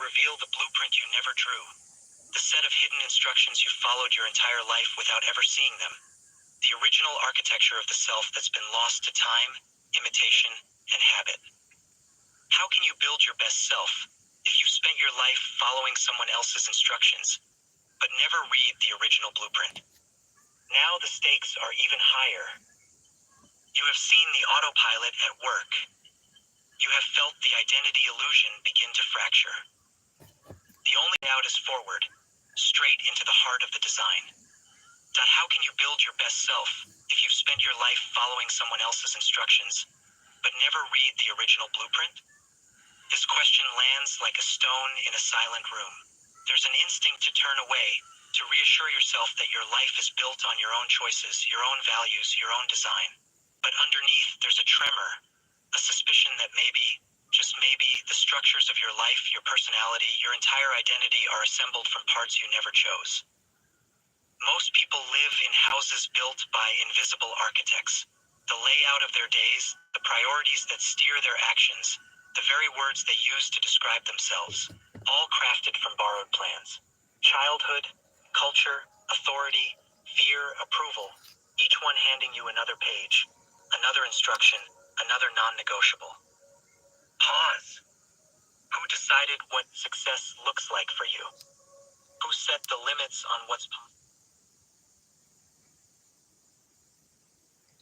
reveal the blueprint you never drew. The set of hidden instructions you followed your entire life without ever seeing them. The original architecture of the self that's been lost to time, imitation, and habit. How can you build your best self if you've spent your life following someone else's instructions, but never read the original blueprint? Now the stakes are even higher. You have seen the autopilot at work. You have felt the identity illusion begin to fracture. The only way out is forward, straight into the heart of the design. How can you build your best self if you've spent your life following someone else's instructions, but never read the original blueprint? This question lands like a stone in a silent room. There's an instinct to turn away, to reassure yourself that your life is built on your own choices, your own values, your own design. But underneath, there's a tremor, a suspicion that maybe, just maybe, the structures of your life, your personality, your entire identity are assembled from parts you never chose. Most people live in houses built by invisible architects. The layout of their days, the priorities that steer their actions, the very words they use to describe themselves, all crafted from borrowed plans. Childhood, culture, authority, fear, approval, each one handing you another page, another instruction, another non-negotiable. Pause. Who decided what success looks like for you? Who set the limits on what's possible?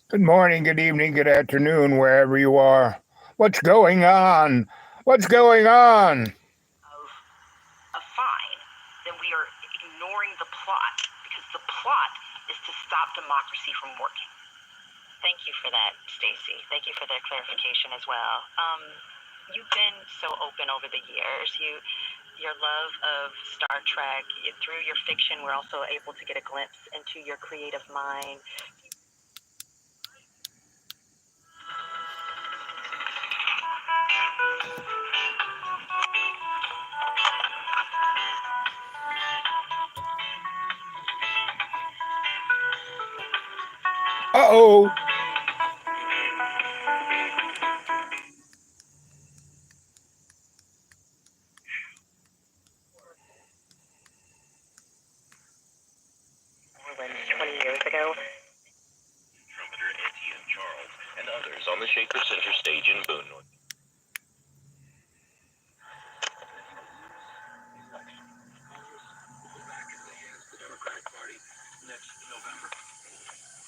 Good morning, good evening, good afternoon, wherever you are. What's going on? What's going on? Of a fine, then we are ignoring the plot, because the plot is to stop democracy from working. Thank you for that, Stacy. Thank you for that clarification as well. You've been so open over the years. Your love of Star Trek, through your fiction, we're also able to get a glimpse into your creative mind. Uh-oh. More than 20 years ago. Trumpeter Etienne Charles and others on the Shaker Center stage in Boone, North.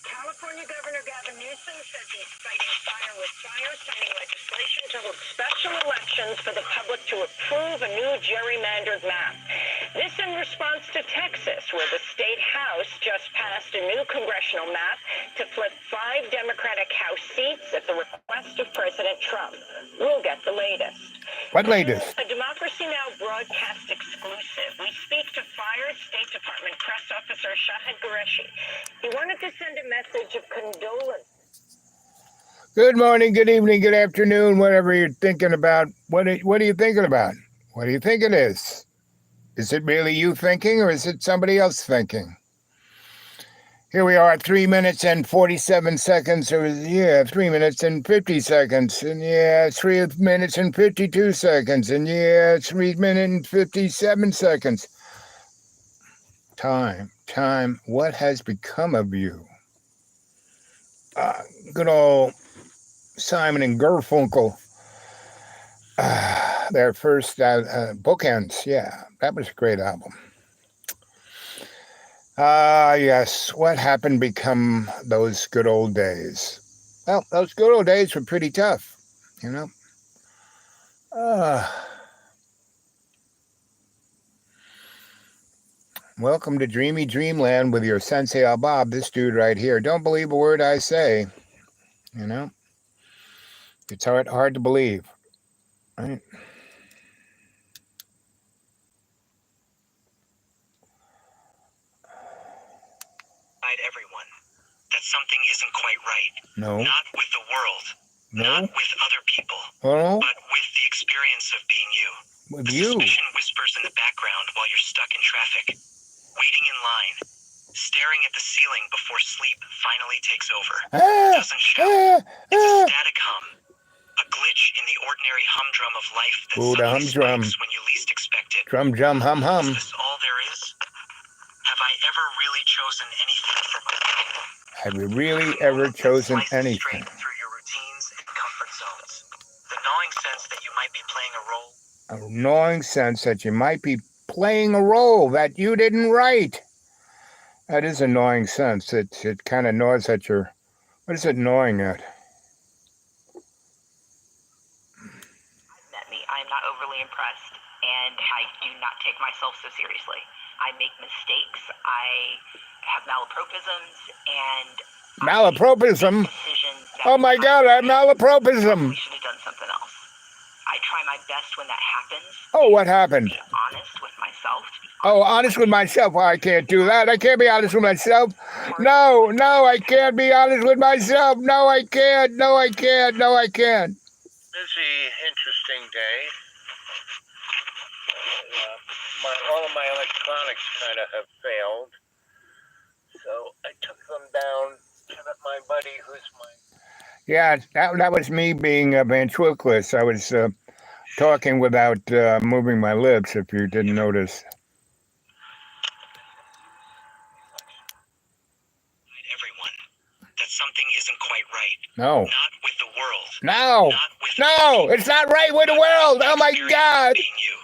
California Governor Gavin Newsom says he's fighting fire with fire, signing legislation to hold special elections for the public to approve a new gerrymandered map. This in response to Texas, where the state House just passed a new congressional map to flip 5 Democratic House seats at the request of President Trump. We'll get the latest. What latest? A Democracy Now! Broadcast exclusive. We speak to fired State Department press officer Shahid Qureshi. He wanted to send a message of condolence. Good morning, good evening, good afternoon, whatever you're thinking about. What are you thinking about? What do you think it is? Is it really you thinking, or is it somebody else thinking? Here we are at 3 minutes and 47 seconds, or 3 minutes and 50 seconds, and 3 minutes and 52 seconds, and 3 minutes and 57 seconds. Time, what has become of you? Good old Simon and Garfunkel. Their first Bookends, that was a great album. Yes, what happened become those good old days? Well, those good old days were pretty tough, you know. Welcome to Dreamy Dreamland with your Sensie Owl Bob, this dude right here. Don't believe a word I say, you know. It's hard to believe, right? Everyone that something isn't quite right. No. Not with the world. No. Not with other people. Oh. But with the experience of being you. With the you. Suspicion whispers in the background while you're stuck in traffic, waiting in line, staring at the ceiling before sleep finally takes over. It doesn't shout. It's a static hum. A glitch in the ordinary humdrum of life that suddenly spikes when you least expect it. Drum, drum, hum, Is hum. this all there is? Have I ever really chosen anything for myself? Have you really ever chosen Slices anything? straight through your routines and comfort zones. The gnawing sense that you might be playing a role. A gnawing sense that you might be playing a role that you didn't write. That is a gnawing sense. It kind of gnaws at your... What is it gnawing at? Met me. I am not overly impressed, and I do not take myself so seriously. I make mistakes. I have malapropisms, and Malapropism? decisions that Oh my God, I have malapropism. we should have done something else. I try my best when that happens. Oh, what happened? To be honest with myself. Oh, honest with myself. Well, I can't do that. I can't be honest with myself. No, I can't be honest with myself. No, I can't. No, I can't. No, I can't. Busy, interesting day. All of my electronics kind of have failed. So I took them down to my buddy who's my... Yeah, that was me being ventriloquist. I was talking without moving my lips, if you didn't notice. Everyone. That something isn't quite right. No. Not with the world. No. Not with No, it's not right with the world. Oh my God. being you.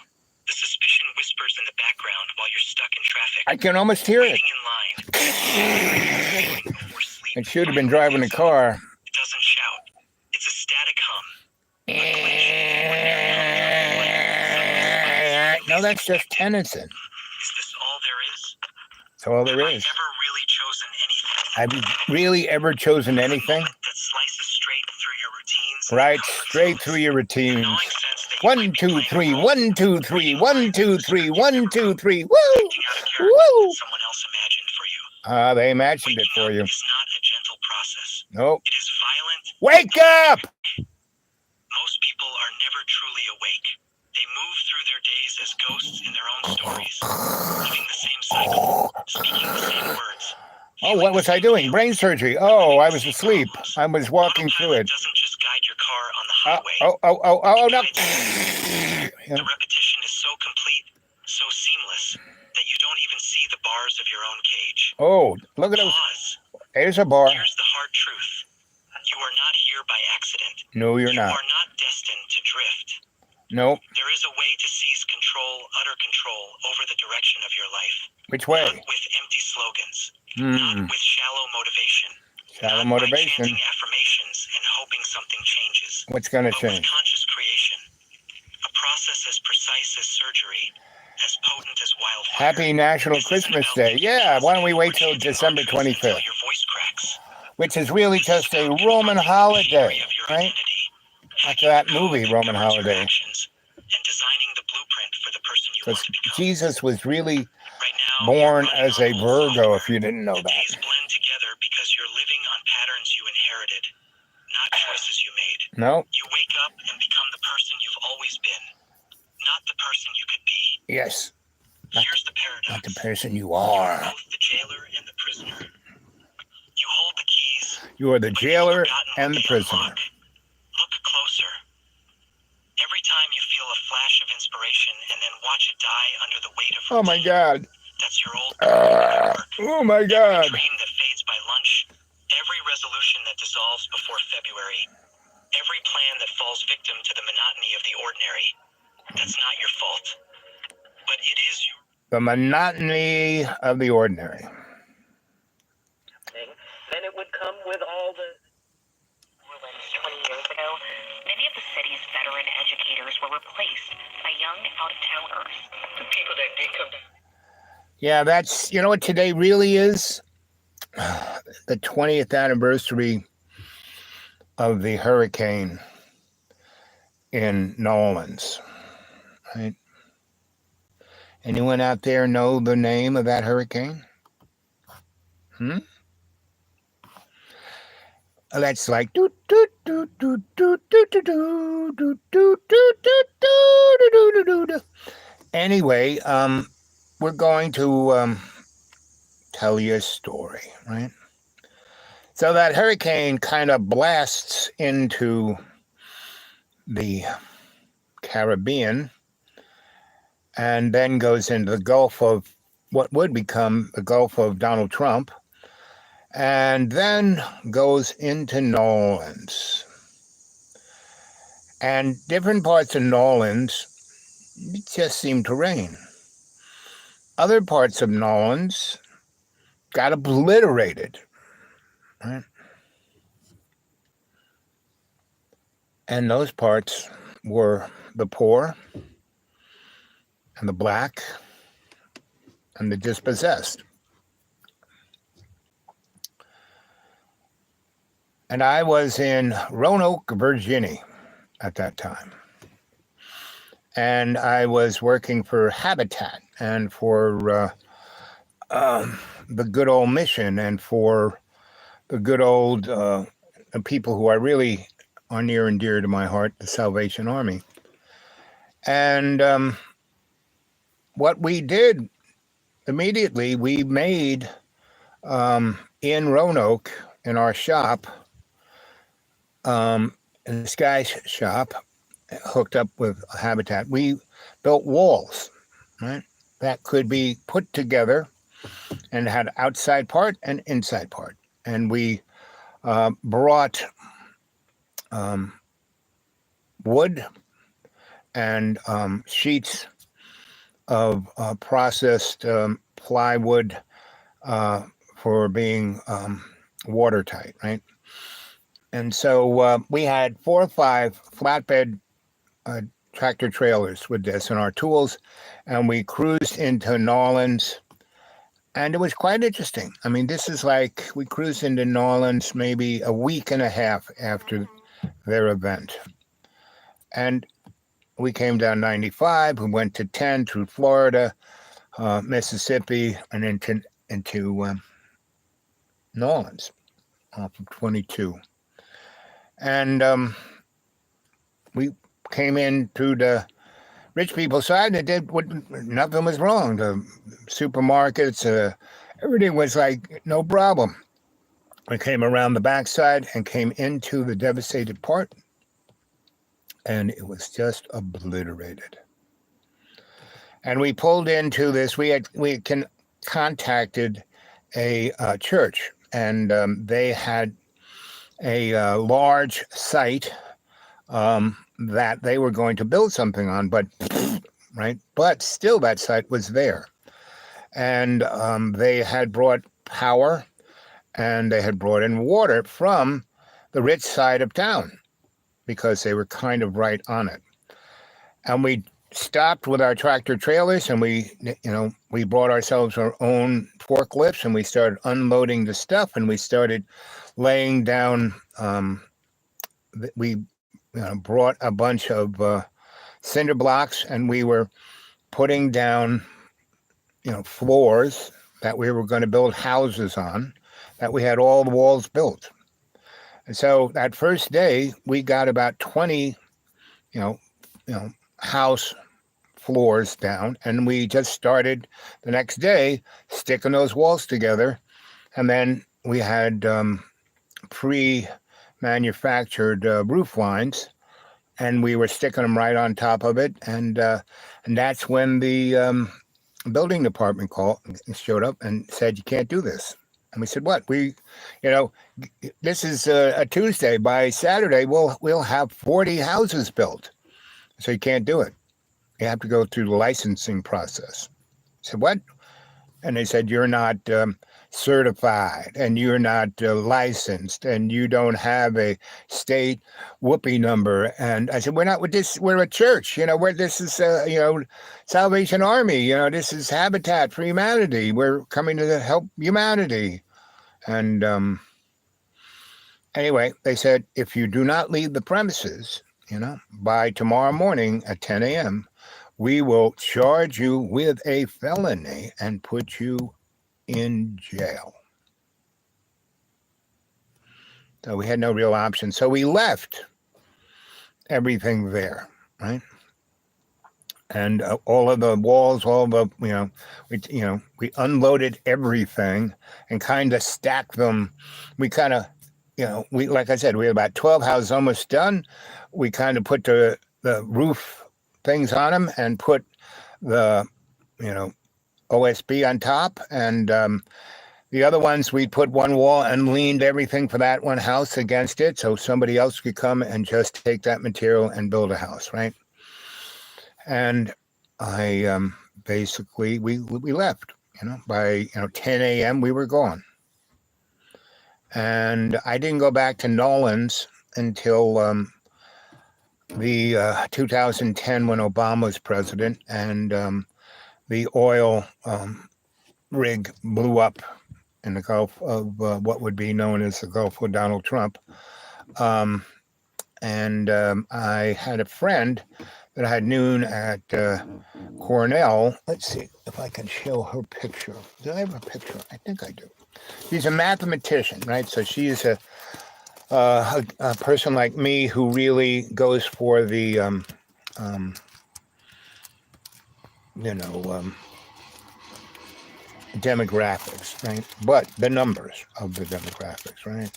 The suspicion whispers in the background while you're stuck in traffic. I can almost hear it. Waiting in line. Before sleep. It should have been driving the car. It doesn't shout. It's a static hum. No, that's just Tennyson. Is this all there is? That's all there is. Have I ever really chosen anything? Have you really ever chosen anything? That slices straight through your routines. Right, straight through your routines. Gnawing sense that you 1, might be 2, playing a 3, role. 1, 2, 3, 1, 2, 3, 1, 2, 3. Woo! Acting out a character Woo! that someone else imagined for you. They imagined it for Waking you. up is not a gentle process. Nope. It is violent. Wake up! Most people are never truly awake. They move through their days as ghosts in their own stories, living the same cycle, speaking the same words. Oh, what was I doing? Brain surgery. Oh, I was asleep. I was walking through it. Doesn't just guide your car on the highway. No. The repetition is so complete, so seamless, that you don't even see the bars of your own cage. Oh, look at those. Pause. There's a bar. Here's the hard truth. You are not here by accident. No, you're not. You are not destined to drift. Nope. There is a way to seize control, utter control, over the direction of your life. Which way? Not with empty slogans. Not with shallow motivation. Shallow not motivation. by chanting affirmations and hoping something changes. What's going to But with change? conscious creation. A process as precise as surgery, as potent as wildfire. Happy National Christmas Day. Yeah, why don't we wait till December 25th? Your voice cracks. Which is really just a Roman holiday, right? After that movie, Roman Holiday. And designing the blueprint for the person you Because want to become. Jesus was really Right now, born you're running as on a old Virgo, software. if you didn't know The that. days blend together because you're living on patterns you inherited, not choices you made. No? You wake up and become the person you've always been, not the person you could be. Yes. Not- Here's the paradox. Not the person you You're are. both the jailer and the prisoner. You hold the keys, You are the but jailer you've forgotten and what the they prisoner. unlock. Look closer. Every time you feel a flash of inspiration and then watch it die under the weight of Oh my routine, God. that's your old network. Oh my God. Every dream that fades by lunch, every resolution that dissolves before February, every plan that falls victim to the monotony of the ordinary. That's not your fault. But it is your The monotony of the ordinary. thing. Then it would come with all the... 20 years ago, many of the city's veteran educators were replaced by young out-of-towners. The people that did come down. Yeah, that's, you know what today really is? The 20th anniversary of the hurricane in New Orleans, right? Anyone out there know the name of that hurricane? That's like do do do do do do do do do do do do do do. Anyway, we're going to tell you a story, right? So that hurricane kind of blasts into the Caribbean and then goes into the Gulf of what would become the Gulf of Donald Trump, and then goes into New Orleans. And different parts of New Orleans, it just seemed to rain. Other parts of New Orleans got obliterated. Right? And those parts were the poor and the black and the dispossessed. And I was in Roanoke, Virginia at that time. And I was working for Habitat and for the good old mission and for the good old people who are really are near and dear to my heart, the Salvation Army. And what we did immediately, we made in Roanoke, in our shop, in this guy's shop, hooked up with Habitat, we built walls, right? That could be put together and had outside part and inside part. And we brought wood and sheets of processed plywood for being watertight, right? And so we had 4 or 5 flatbed tractor trailers with this and our tools, and we cruised into New Orleans, and it was quite interesting. I mean, this is like we cruised into New Orleans maybe a week and a half after their event. And we came down 95, we went to 10 through Florida, Mississippi, and into New Orleans off of 22. And we came in through the rich people's side and nothing was wrong. The supermarkets, everything was like no problem. We came around the backside and came into the devastated part, and it was just obliterated. And we pulled into this. We had contacted a church, and they had a large site that they were going to build something on, but right, but still that site was there, and they had brought power, and they had brought in water from the rich side of town because they were kind of right on it. And we stopped with our tractor trailers, and we brought ourselves our own forklifts, and we started unloading the stuff, and we started laying down. We brought a bunch of cinder blocks, and we were putting down, floors that we were going to build houses on, that we had all the walls built. And so that first day, we got about 20, house floors down, and we just started the next day sticking those walls together. And then we had pre-manufactured roof lines, and we were sticking them right on top of it. And that's when the building department showed up and said, "You can't do this." And we said, "What? This is a Tuesday. By Saturday, we'll have 40 houses built. So you can't do it. You have to go through the licensing process." I said, "What?" And they said, "You're not certified, and you're not licensed, and you don't have a state whoopee number." And I said, "We're not with this. We're a church. This is Salvation Army. This is Habitat for Humanity. We're coming to help humanity." And anyway, they said, "If you do not leave the premises, by tomorrow morning at 10 a.m., we will charge you with a felony and put you in jail." So we had no real option. So we left everything there, right? And all of the walls, we unloaded everything and kind of stacked them. We kind of, like I said, we had about 12 houses almost done. We kind of put the roof things on them and put the, OSB on top, and the other ones, we put one wall and leaned everything for that one house against it, so somebody else could come and just take that material and build a house, right? And I basically we left. By 10 a.m. we were gone, and I didn't go back to Nolan's until the 2010 when Obama was president, and the oil rig blew up in the Gulf of what would be known as the Gulf of Donald Trump. And I had a friend that I had known at Cornell. Let's see if I can show her picture. Do I have a picture? I think I do. She's a mathematician, right? So she is a person like me who really goes for the, demographics, right? But the numbers of the demographics, right?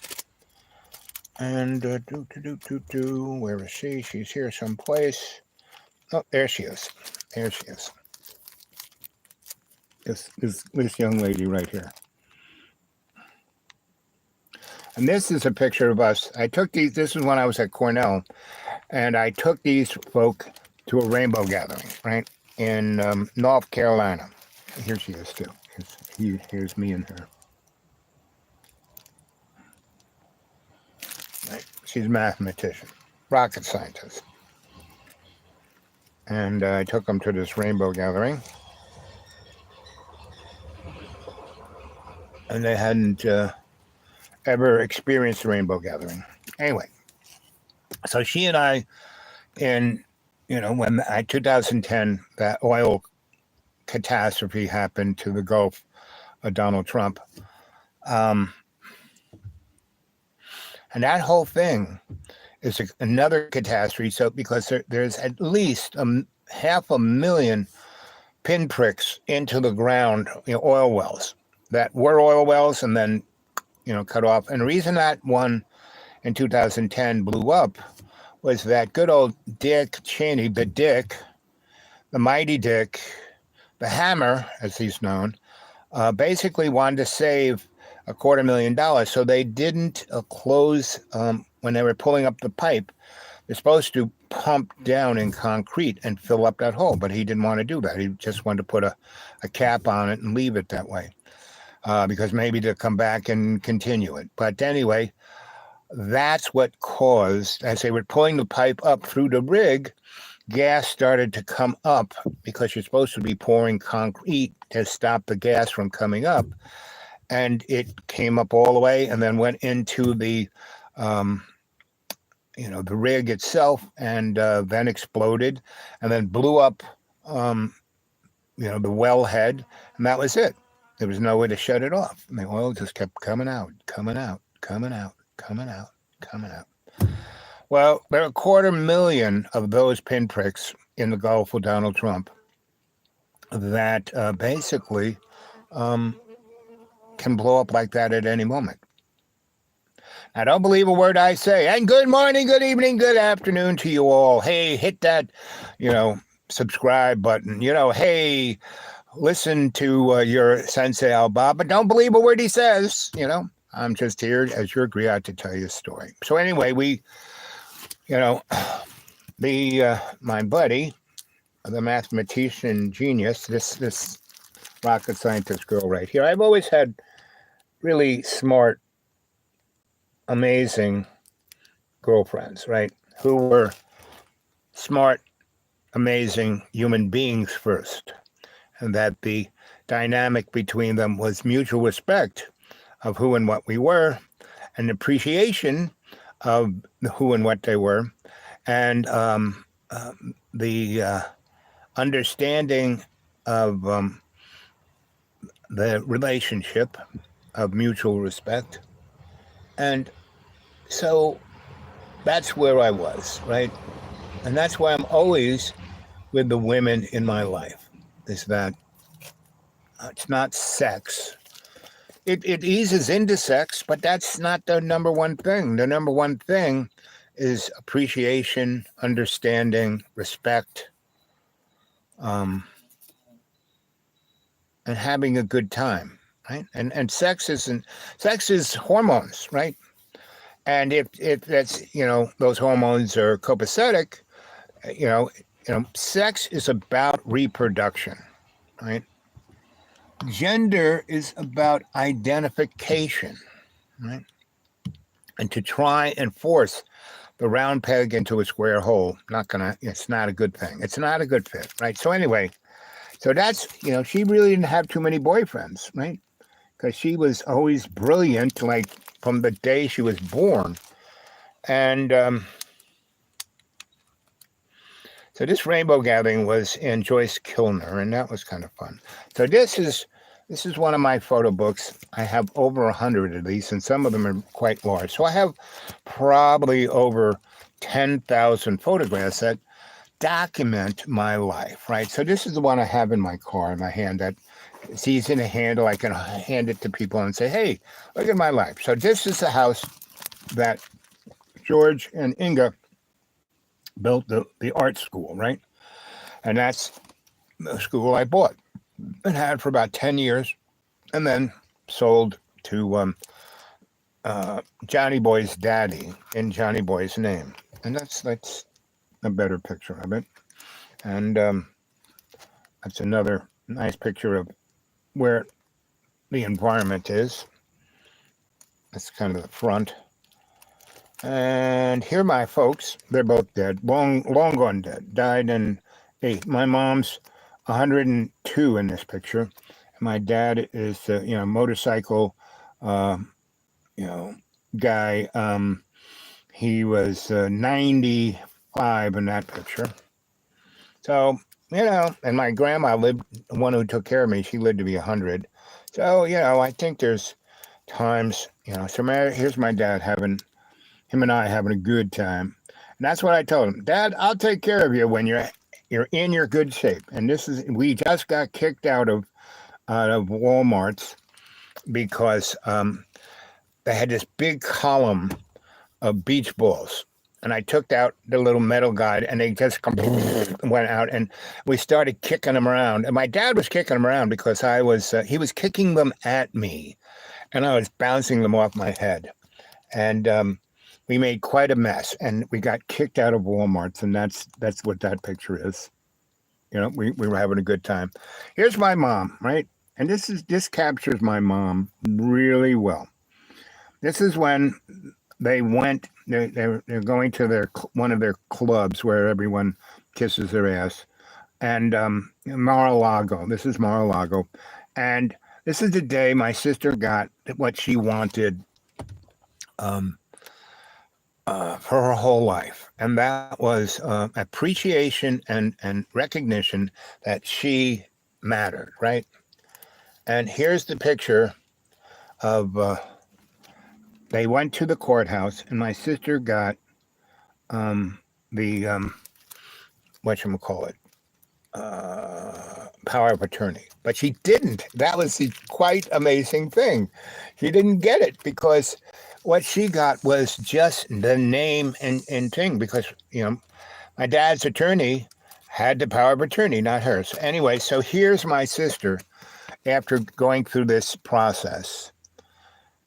And where is she? She's here someplace. Oh, there she is. There she is. This young lady right here. And this is a picture of us. I took these. This is when I was at Cornell, and I took these folk to a rainbow gathering, right, in North Carolina. Here she is too. Here's me and her. Right. She's a mathematician, rocket scientist. And I took them to this rainbow gathering. And they hadn't ever experienced a rainbow gathering. Anyway, so she and I, when 2010, that oil catastrophe happened to the Gulf of Donald Trump. And that whole thing is another catastrophe. So because there's at least 500,000 pinpricks into the ground, oil wells that were oil wells and then, cut off. And the reason that one in 2010 blew up was that good old Dick Cheney, the mighty Dick, the Hammer, as he's known, basically wanted to save $250,000. So they didn't close, when they were pulling up the pipe, they're supposed to pump down in concrete and fill up that hole, but he didn't want to do that. He just wanted to put a cap on it and leave it that way, because maybe they'll come back and continue it. But anyway, that's what caused, as they were pulling the pipe up through the rig, gas started to come up, because you're supposed to be pouring concrete to stop the gas from coming up. And it came up all the way and then went into the, the rig itself, and then exploded and then blew up, the wellhead. And that was it. There was no way to shut it off. And the oil just kept coming out. Well, there are 250,000 of those pinpricks in the Gulf of Donald Trump that basically can blow up like that at any moment. Now, don't believe a word I say. And good morning, good evening, good afternoon to you all. Hey, hit that, subscribe button. Hey, listen to your Sensie Owl Bob, but don't believe a word he says. I'm just here as your griot to tell you a story. So anyway, my buddy, the mathematician genius, this rocket scientist girl right here. I've always had really smart, amazing girlfriends, right? Who were smart, amazing human beings first. And that the dynamic between them was mutual respect of who and what we were, and appreciation of who and what they were, and the understanding of the relationship of mutual respect. And so that's where I was, right? And that's why I'm always with the women in my life, is that it's not sex. It eases into sex, but that's not the number one thing. The number one thing is appreciation, understanding, respect, and having a good time, right? And sex is hormones, right? And if that's, those hormones are copacetic, you know, sex is about reproduction, right? Gender is about identification, right? And to try and force the round peg into a square hole, it's not a good thing. It's not a good fit, right? So anyway, so that's, she really didn't have too many boyfriends, right? Because she was always brilliant, like from the day she was born. And so this rainbow gathering was in Joyce Kilner, and that was kind of fun. So this is one of my photo books. I have over 100 of these, and some of them are quite large. So I have probably over 10,000 photographs that document my life, right? So this is the one I have in my car in my hand that it's easy to handle. I can hand it to people and say, hey, look at my life. So this is the house that George and Inga built the art school, right? And that's the school I bought and had for about 10 years and then sold to Johnny Boy's daddy in Johnny Boy's name. And that's a better picture of it. And that's another nice picture of where the environment is. That's kind of the front. And here my folks, they're both dead, long gone dead, died in 8. My mom's 102 in this picture. My dad is, motorcycle, guy. He was 95 in that picture. So, and my grandma lived, the one who took care of me, she lived to be 100. So, I think there's times, so here's my dad him and I having a good time. And that's what I told him. Dad, I'll take care of you when you're in your good shape. And we just got kicked out of Walmart's because they had this big column of beach balls. And I took out the little metal guide and they just went out and we started kicking them around. And my dad was kicking them around because he was kicking them at me and I was bouncing them off my head. And we made quite a mess and we got kicked out of Walmart's, and that's what that picture is. We were having a good time. Here's my mom, right? And this captures my mom really well. This is when they went, they're going to one of their clubs where everyone kisses their ass. And Mar-a-Lago, this is Mar-a-Lago. And this is the day my sister got what she wanted for her whole life. And that was appreciation and recognition that she mattered, right? And here's the picture of, they went to the courthouse and my sister got the, whatchamacallit, power of attorney. But she didn't. That was the quite amazing thing. She didn't get it because what she got was just the name and thing, because, my dad's attorney had the power of attorney, not hers. So anyway, so here's my sister after going through this process.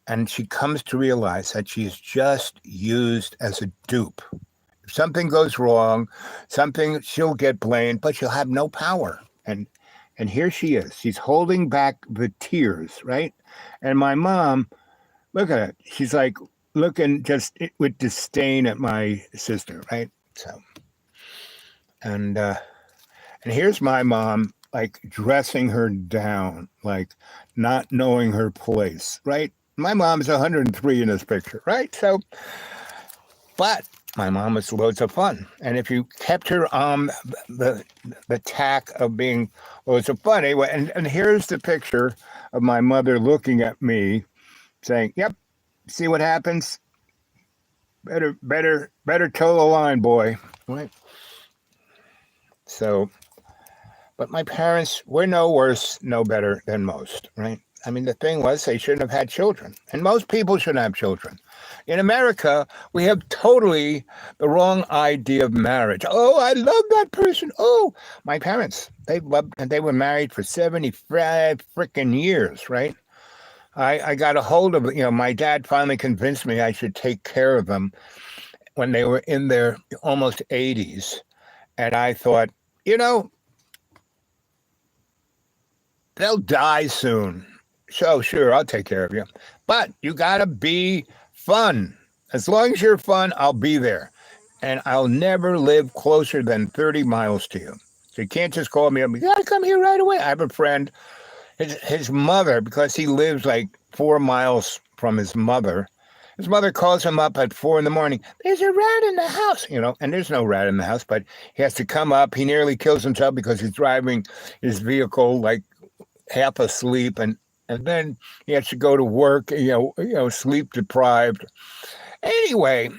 And she comes to realize that she's just used as a dupe. If something goes wrong, she'll get blamed, but she'll have no power. And here she is. She's holding back the tears, right? And my mom, look at it. She's like looking just with disdain at my sister, right? So, and here's my mom, like dressing her down, like not knowing her place, right? My mom's 103 in this picture, right? So, but my mom was loads of fun. And if you kept her on the tack of being loads of fun, anyway, and here's the picture of my mother looking at me saying, yep, see what happens? Better toe the line, boy. Right? So, but my parents were no worse, no better than most, right? I mean, the thing was they shouldn't have had children. And most people shouldn't have children. In America, we have totally the wrong idea of marriage. Oh, I love that person. Oh, my parents, they loved, and they were married for 75 freaking years, right? I got a hold of, my dad finally convinced me I should take care of them when they were in their almost 80s. And I thought, they'll die soon. So sure, I'll take care of you. But you got to be fun. As long as you're fun, I'll be there. And I'll never live closer than 30 miles to you. So you can't just call me up. You got to come here right away. I have a friend, his mother, because he lives like 4 miles from his mother calls him up at 4 a.m. There's a rat in the house, and there's no rat in the house, but he has to come up. He nearly kills himself because he's driving his vehicle like half asleep, and then he has to go to work, sleep deprived. Anyway,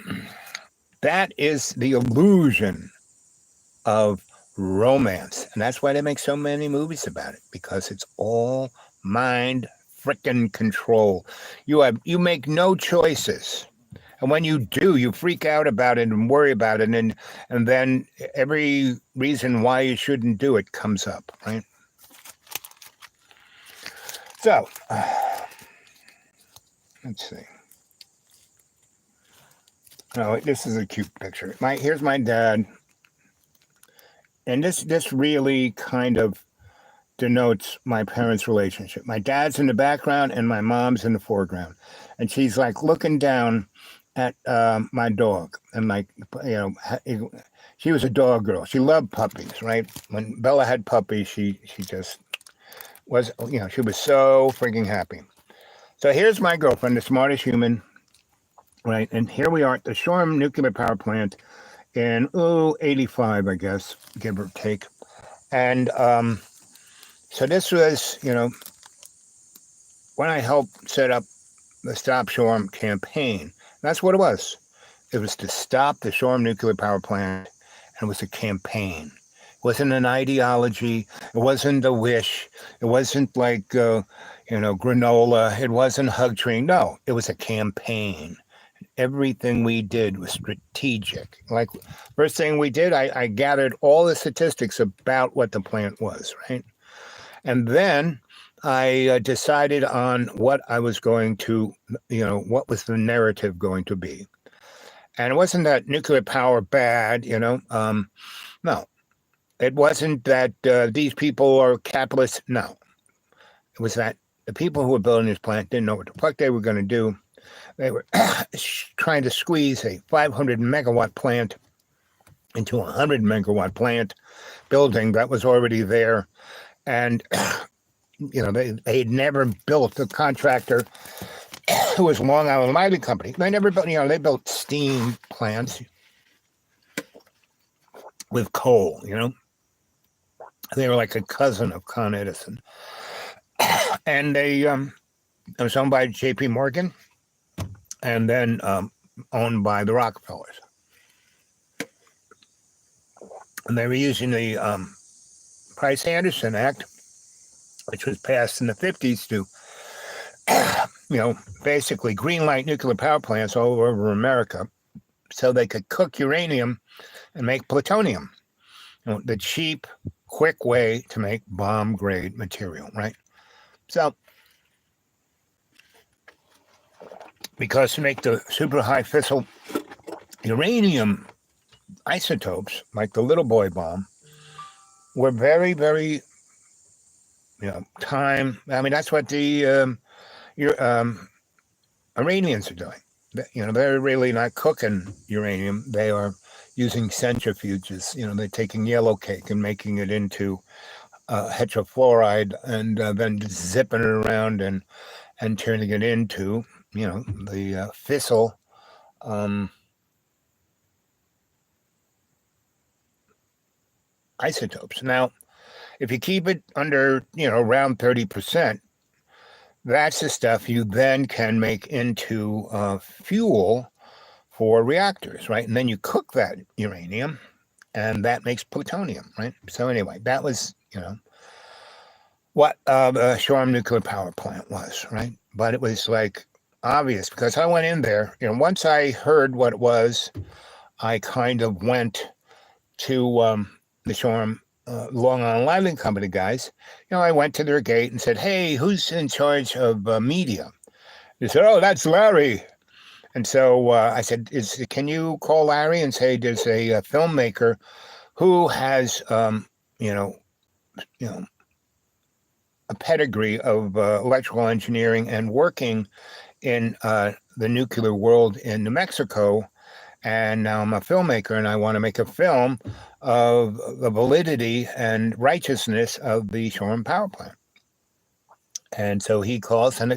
that is the illusion of romance. And that's why they make so many movies about it, because it's all mind frickin' control. You make no choices. And when you do, you freak out about it and worry about it. And then every reason why you shouldn't do it comes up, right? So, let's see. Oh, this is a cute picture. Here's my dad. And this really kind of denotes my parents' relationship. My dad's in the background and my mom's in the foreground. And she's like looking down at my dog. And like, she was a dog girl. She loved puppies, right? When Bella had puppies, she just was, she was so freaking happy. So here's my girlfriend, the smartest human, right? And here we are at the Shoreham nuclear power plant in 85, I guess, give or take. And so this was, when I helped set up the Stop Shoreham campaign. That's what it was. It was to stop the Shoreham nuclear power plant, and it was a campaign. It wasn't an ideology. It wasn't a wish. It wasn't like, granola. It wasn't hug tree. No, it was a campaign. Everything we did was strategic. Like, first thing we did, I gathered all the statistics about what the plant was, right? And then I decided on what I was going to, what was the narrative going to be. And it wasn't that nuclear power bad, no. It wasn't that these people are capitalists. No. It was that the people who were building this plant didn't know what the fuck they were going to do. They were trying to squeeze a 500 megawatt plant into a 100 megawatt plant building that was already there. And, they had never built a contractor who was Long Island Mining Company. They never built, they built steam plants with coal, They were like a cousin of Con Edison. And it was owned by J.P. Morgan and then owned by the Rockefellers. And they were using the Price-Anderson Act, which was passed in the 50s to, basically greenlight nuclear power plants all over America so they could cook uranium and make plutonium. The cheap, quick way to make bomb-grade material, right? So, because to make the super high fissile uranium isotopes, like the little boy bomb, were very, very, that's what the Iranians are doing. They're really not cooking uranium. They are using centrifuges. They're taking yellow cake and making it into heterofluoride and then zipping it around and turning it into, the fissile isotopes. Now, if you keep it under, around 30%, that's the stuff you then can make into fuel for reactors, right? And then you cook that uranium, and that makes plutonium, right? So anyway, that was, what the Shoreham nuclear power plant was, right? But it was like obvious because I went in there. Once I heard what it was, I kind of went to the Shoreham Long Island Lighting Company guys. I went to their gate and said, "Hey, who's in charge of media?" They said, "Oh, that's Larry." And so I said, "Can you call Larry and say there's a filmmaker who has, you know, you know, a pedigree of electrical engineering and working in the nuclear world in New Mexico, and now I'm a filmmaker and I want to make a film of the validity and righteousness of the Shoreham power plant." And so he calls, and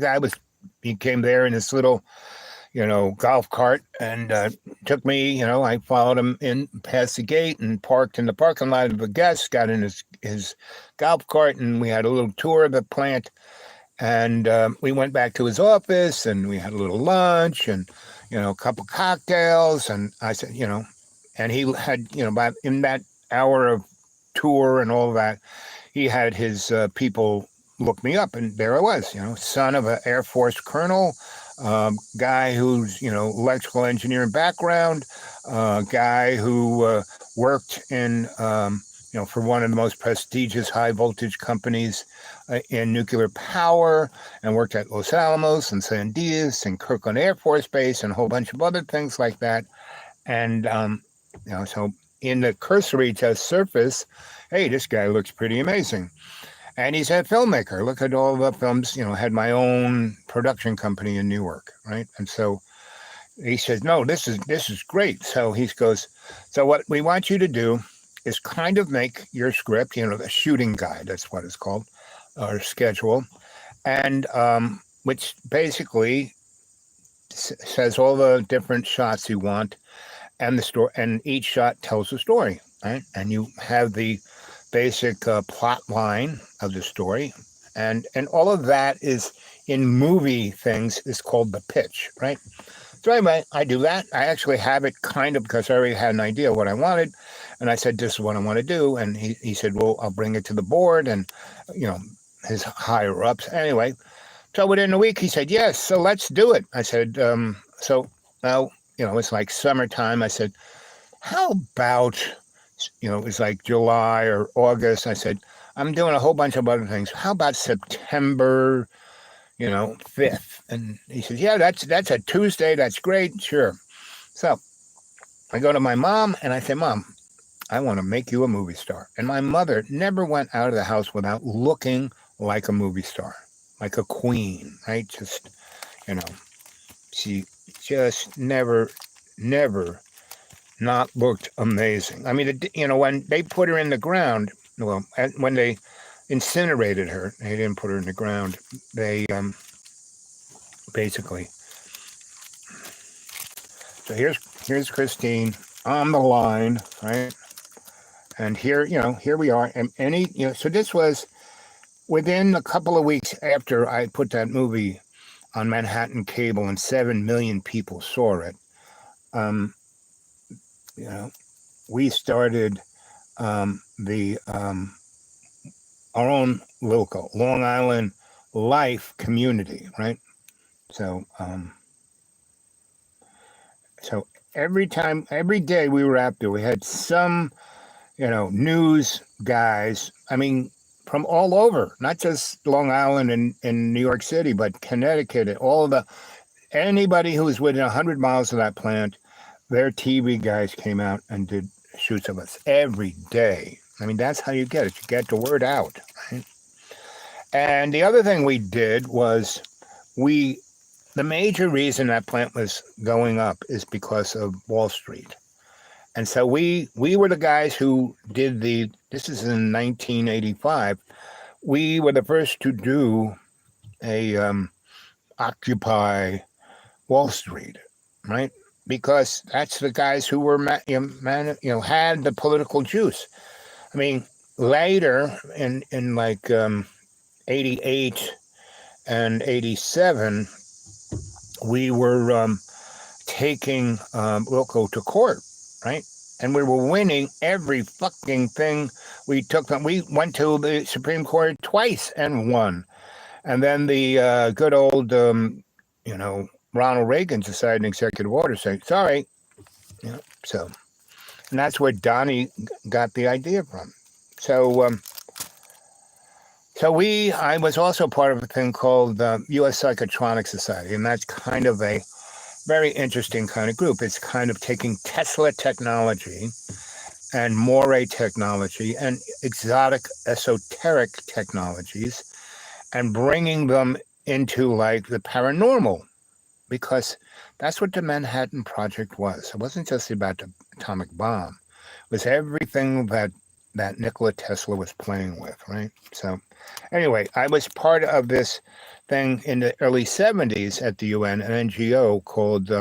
he came there in this little, golf cart and took me, I followed him in past the gate and parked in the parking lot of the guest, got in his golf cart, and we had a little tour of the plant. And we went back to his office and we had a little lunch and, a couple cocktails. And I said, and he had, about in that hour of tour and all of that, he had his people look me up. And there I was, son of an Air Force colonel, guy who's, electrical engineering background, guy who worked in, for one of the most prestigious high voltage companies in nuclear power, and worked at Los Alamos and Sandias and Kirkland Air Force Base and a whole bunch of other things like that. And, so in the cursory just surface, hey, this guy looks pretty amazing. And he's a filmmaker. Look at all the films, had my own production company in Newark, right? And so he says, "No, this is great." So he goes, "So what we want you to do is kind of make your script, the shooting guide, that's what it's called, or schedule, and which basically says all the different shots you want, and the story, and each shot tells a story, right? And you have the basic plot line of the story, and all of that is in movie things is called the pitch, right? So anyway, I do that. I actually have it kind of because I already had an idea what I wanted. And I said, "This is what I want to do." And he said, "Well, I'll bring it to the board and, his higher ups." Anyway, so within a week, he said, "Yes, so let's do it." I said, "So now, it's like summertime." I said, "How about, it's like July or August." I said, "I'm doing a whole bunch of other things. How about September, 5th. And he says, "Yeah, that's a Tuesday. That's great. Sure." So I go to my mom and I say, "Mom, I want to make you a movie star." And my mother never went out of the house without looking like a movie star, like a queen, right? Just, she just never not looked amazing. I mean, when they put her in the ground, well, when they incinerated her, they didn't put her in the ground. They basically. So here's Christine on the line, right? And here we are. And so this was within a couple of weeks after I put that movie on Manhattan cable and 7 million people saw it. We started our own local Long Island Life community, right? So so every day we were out there, we had some, news guys. I mean, from all over, not just Long Island and New York City, but Connecticut, and anybody who was within 100 miles of that plant, their TV guys came out and did shoots of us every day. I mean, that's how you get it. You get the word out, right? And the other thing we did was the major reason that plant was going up is because of Wall Street. And so we were the guys who did this is in 1985. We were the first to do a Occupy Wall Street, right? Because that's the guys who were, had the political juice. I mean, later in like 88 and 87, we were taking Wilco to court, right? And we were winning every fucking thing We took them. We went to the Supreme Court twice and won. And then the good old, Ronald Reagan decided an executive order saying, sorry. So, and that's where Donnie got the idea from. So, I was also part of a thing called the U.S. Psychotronic Society, and that's kind of a very interesting kind of group. It's kind of taking Tesla technology and moire technology and exotic esoteric technologies and bringing them into like the paranormal, because that's what the Manhattan Project was. It wasn't just about the atomic bomb. It was everything that Nikola Tesla was playing with, right? So anyway, I was part of this thing in the early 70s at the UN, an NGO called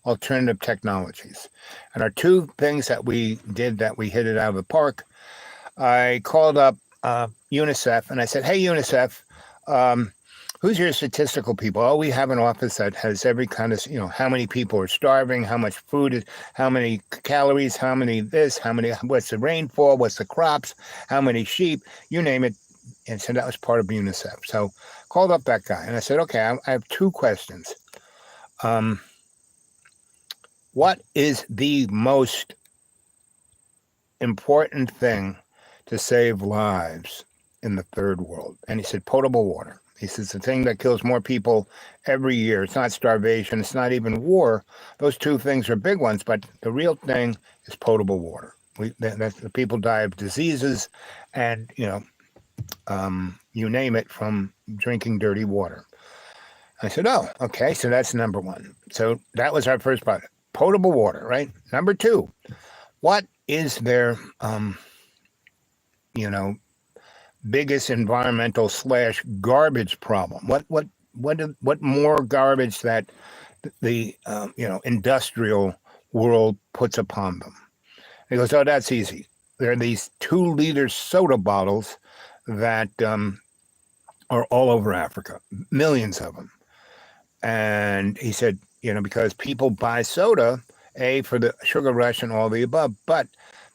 Alternative Technologies. And our two things that we did that we hit it out of the park, I called up UNICEF and I said, hey, UNICEF, who's your statistical people? Oh, we have an office that has every kind of, how many people are starving, how much food is, how many calories, how many this, what's the rainfall, what's the crops, how many sheep, you name it. And so that was part of UNICEF. So called up that guy and I said, okay, I have two questions. What is the most important thing to save lives in the third world? And he said, potable water. He says the thing that kills more people every year. It's not starvation. It's not even war. Those two things are big ones, but the real thing is potable water. The people die of diseases and, you name it, from drinking dirty water. I said, oh, okay, so that's number one. So that was our first project, potable water, right? Number two, what is their, biggest environmental / garbage problem? What more garbage that the industrial world puts upon them? He goes, oh, that's easy. There are these 2-liter soda bottles that are all over Africa, millions of them. And he said, because people buy soda, A, for the sugar rush and all the above, but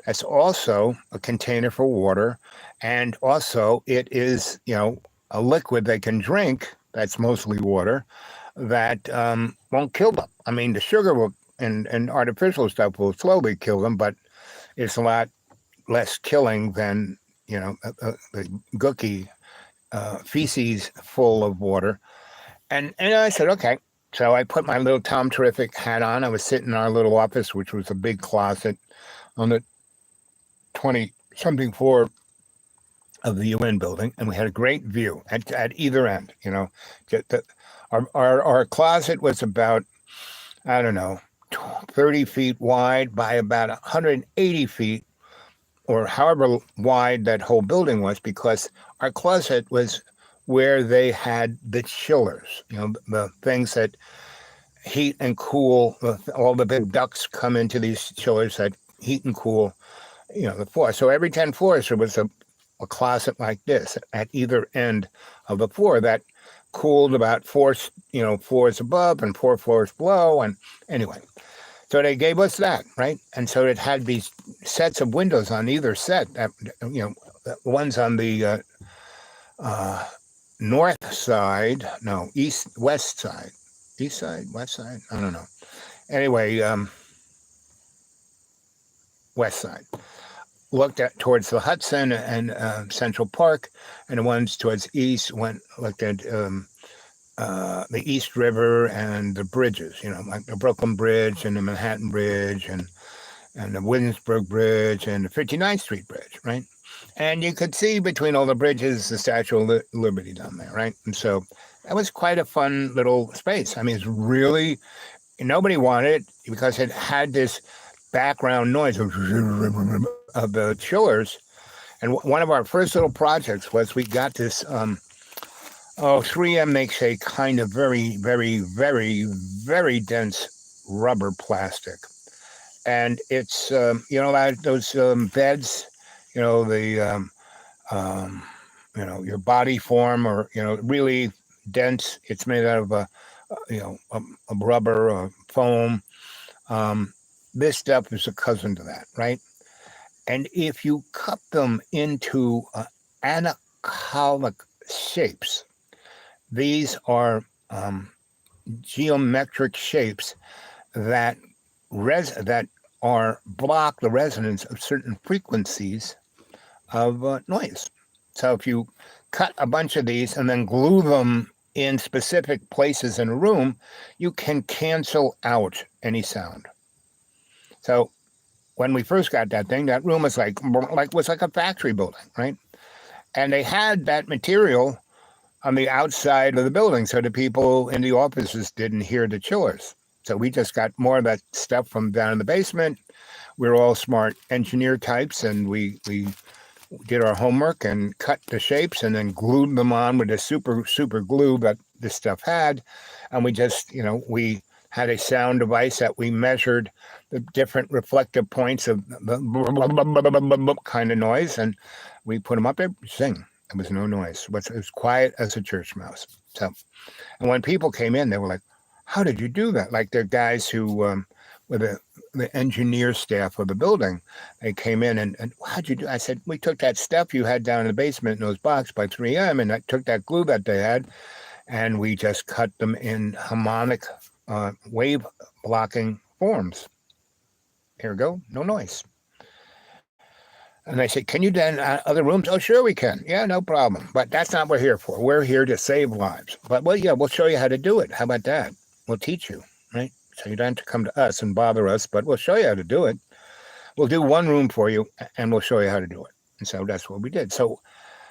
that's also a container for water. And also it is, a liquid they can drink that's mostly water that won't kill them. I mean, the sugar will and artificial stuff will slowly kill them, but it's a lot less killing than, the gooky feces full of water. And I said, okay. So I put my little Tom Terrific hat on. I was sitting in our little office, which was a big closet on the 20-something floor of the UN building, and we had a great view at either end. Our closet was about, 30 feet wide by about 180 feet, or however wide that whole building was, because our closet was where they had the chillers, the things that heat and cool. All the big ducts come into these chillers that heat and cool, the floor. So every 10 floors, there was a closet like this at either end of the floor that cooled about 4, floors above and 4 floors below. And anyway, so they gave us that, right? And so it had these sets of windows on either set, that, ones on the north side, no, west side, west side, I don't know. Anyway, west side. Looked at towards the Hudson and Central Park, and the ones towards east looked at the East River and the bridges, like the Brooklyn Bridge and the Manhattan Bridge and the Williamsburg Bridge and the 59th Street Bridge, right? And you could see between all the bridges the Statue of Liberty down there, right? And so that was quite a fun little space. I mean, it's really, nobody wanted it because it had this background noise of the chillers. And one of our first little projects was we got this 3M makes a kind of very, very, very, very dense rubber plastic. And it's, those beds, your body form, or, really dense. It's made out of a rubber, foam. This stuff is a cousin to that, right? And if you cut them into anacolic shapes, these are geometric shapes that that are block the resonance of certain frequencies of noise. So if you cut a bunch of these and then glue them in specific places in a room, you can cancel out any sound. So when we first got that thing, that room was like a factory building, right? And they had that material on the outside of the building, so the people in the offices didn't hear the chillers. So we just got more of that stuff from down in the basement. We're all smart engineer types, and we did our homework and cut the shapes and then glued them on with the super glue that this stuff had. And we just, we had a sound device that we measured the different reflective points of the kind of noise, and we put them up there, sing. There was no noise. It was quiet as a church mouse. So, and when people came in, they were like, how did you do that? Like they're guys who were the engineer staff of the building. They came in and how'd you do? I said, we took that stuff you had down in the basement in those boxes by 3M, and I took that glue that they had, and we just cut them in harmonic wave blocking forms. Here we go, no noise. And I said, can you do other rooms? Oh, sure we can. Yeah, no problem. But that's not what we're here for. We're here to save lives. But, well, yeah, we'll show you how to do it. How about that? We'll teach you, right? So you don't have to come to us and bother us, but we'll show you how to do it. We'll do one room for you, and we'll show you how to do it. And so that's what we did. So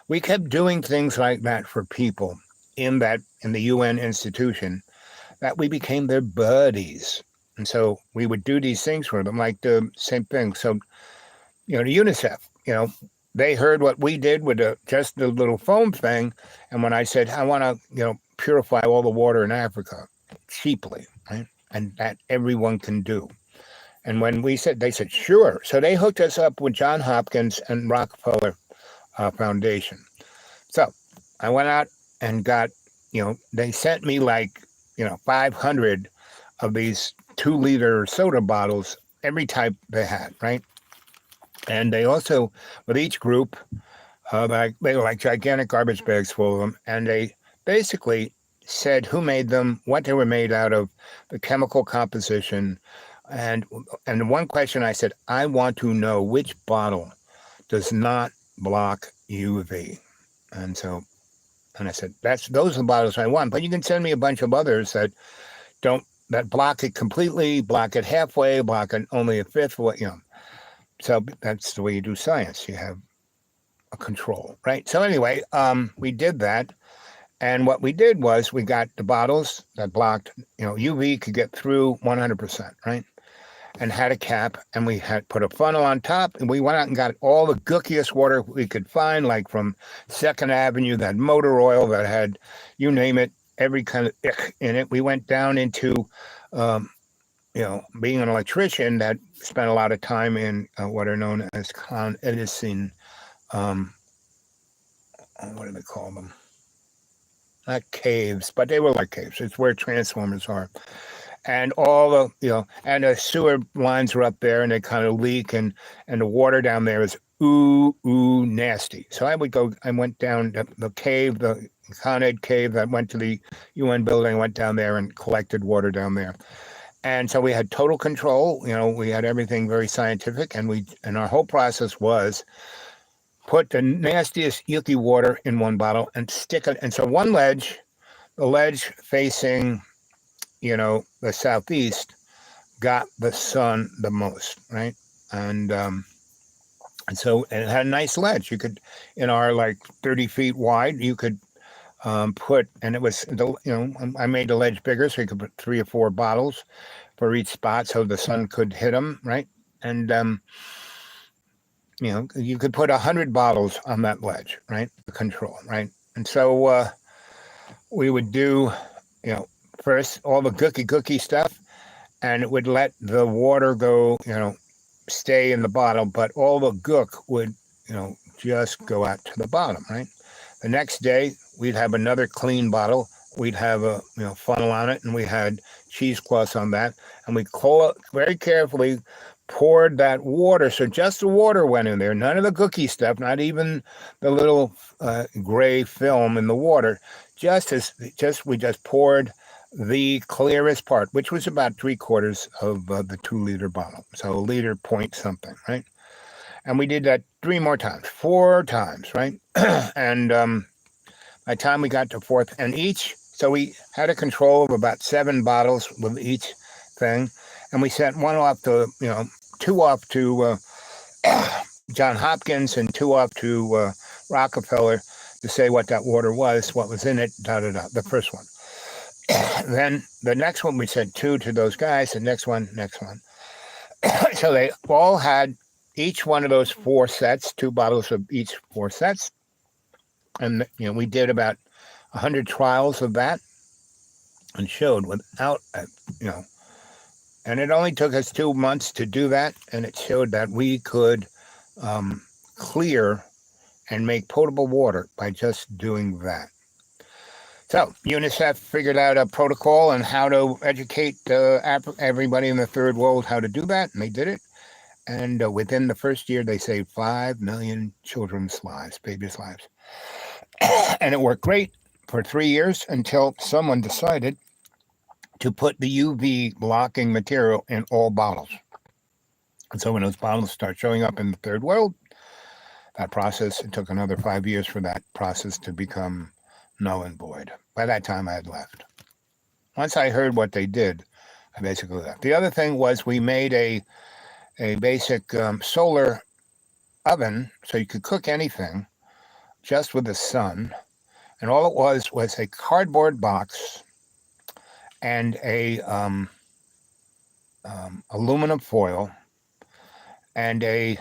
we kept doing things like that for people in the UN institution, that we became their buddies. And so we would do these things for them, like the same thing. So, the UNICEF, they heard what we did with just the little foam thing. And when I said, I want to, purify all the water in Africa cheaply, right? And that everyone can do. And when they said, sure. So they hooked us up with John Hopkins and Rockefeller Foundation. So I went out and got, they sent me 500 of these 2-liter soda bottles, every type they had, right? And they also, with each group, they were like gigantic garbage bags full of them. And they basically said who made them, what they were made out of, the chemical composition. And one question I said, I want to know which bottle does not block UV. And I said, those are the bottles I want. But you can send me a bunch of others that block it completely, block it halfway, block it only a fifth, So that's the way you do science. You have a control, right? So anyway, we did that. And what we did was we got the bottles that blocked, UV could get through 100%, right? And had a cap, and we had put a funnel on top, and we went out and got all the gookiest water we could find, like from 2nd Avenue, that motor oil that had, you name it, every kind of ick in it. We went down into, being an electrician that spent a lot of time in what are known as Con Edison, what do they call them? Not caves, but they were like caves. It's where transformers are. And all the, and the sewer lines are up there, and they kind of leak, and the water down there is nasty. So I went down the cave, the Con Ed cave that went to the UN building, went down there and collected water down there. And so we had total control. We had everything very scientific, and our whole process was put the nastiest yucky water in one bottle and stick it. And so the ledge facing, the southeast, got the sun the most, right? And so it had a nice ledge. You could, in our 30 feet wide, you could put, and it was, I made the ledge bigger, so you could put 3 or 4 bottles for each spot so the sun could hit them, right? And, you could put 100 bottles on that ledge, right? The control, right? And so we would do, first all the gooky stuff, and it would let the water go, stay in the bottle, but all the gook would, just go out to the bottom, right? The next day, we'd have another clean bottle. We'd have a funnel on it, and we had cheesecloths on that, and we very carefully poured that water. So just the water went in there, none of the cookie stuff, not even the little gray film in the water. We just poured the clearest part, which was about 3/4 of the 2-liter bottle. So a liter point something, right? And we did that 4 times, right? And by the time we got to fourth, so we had a control of about 7 bottles with each thing. And we sent 2 off to John Hopkins and 2 off to Rockefeller to say what that water was, what was in it, the first one. Then the next one, we sent 2 to those guys, the next one. So they all had each one of those 4 sets, 2 bottles of each 4 sets. And, we did about 100 trials of that and showed without, and it only took us 2 months to do that. And it showed that we could clear and make potable water by just doing that. So UNICEF figured out a protocol on how to educate everybody in the third world how to do that, and they did it. And within the first year, they saved 5 million children's lives, babies' lives. And it worked great for 3 years until someone decided to put the UV blocking material in all bottles. And so when those bottles start showing up in the third world, it took another 5 years for that process to become null and void. By that time, I had left. Once I heard what they did, I basically left. The other thing was we made a basic solar oven so you could cook anything just with the sun. And all it was a cardboard box and a aluminum foil and a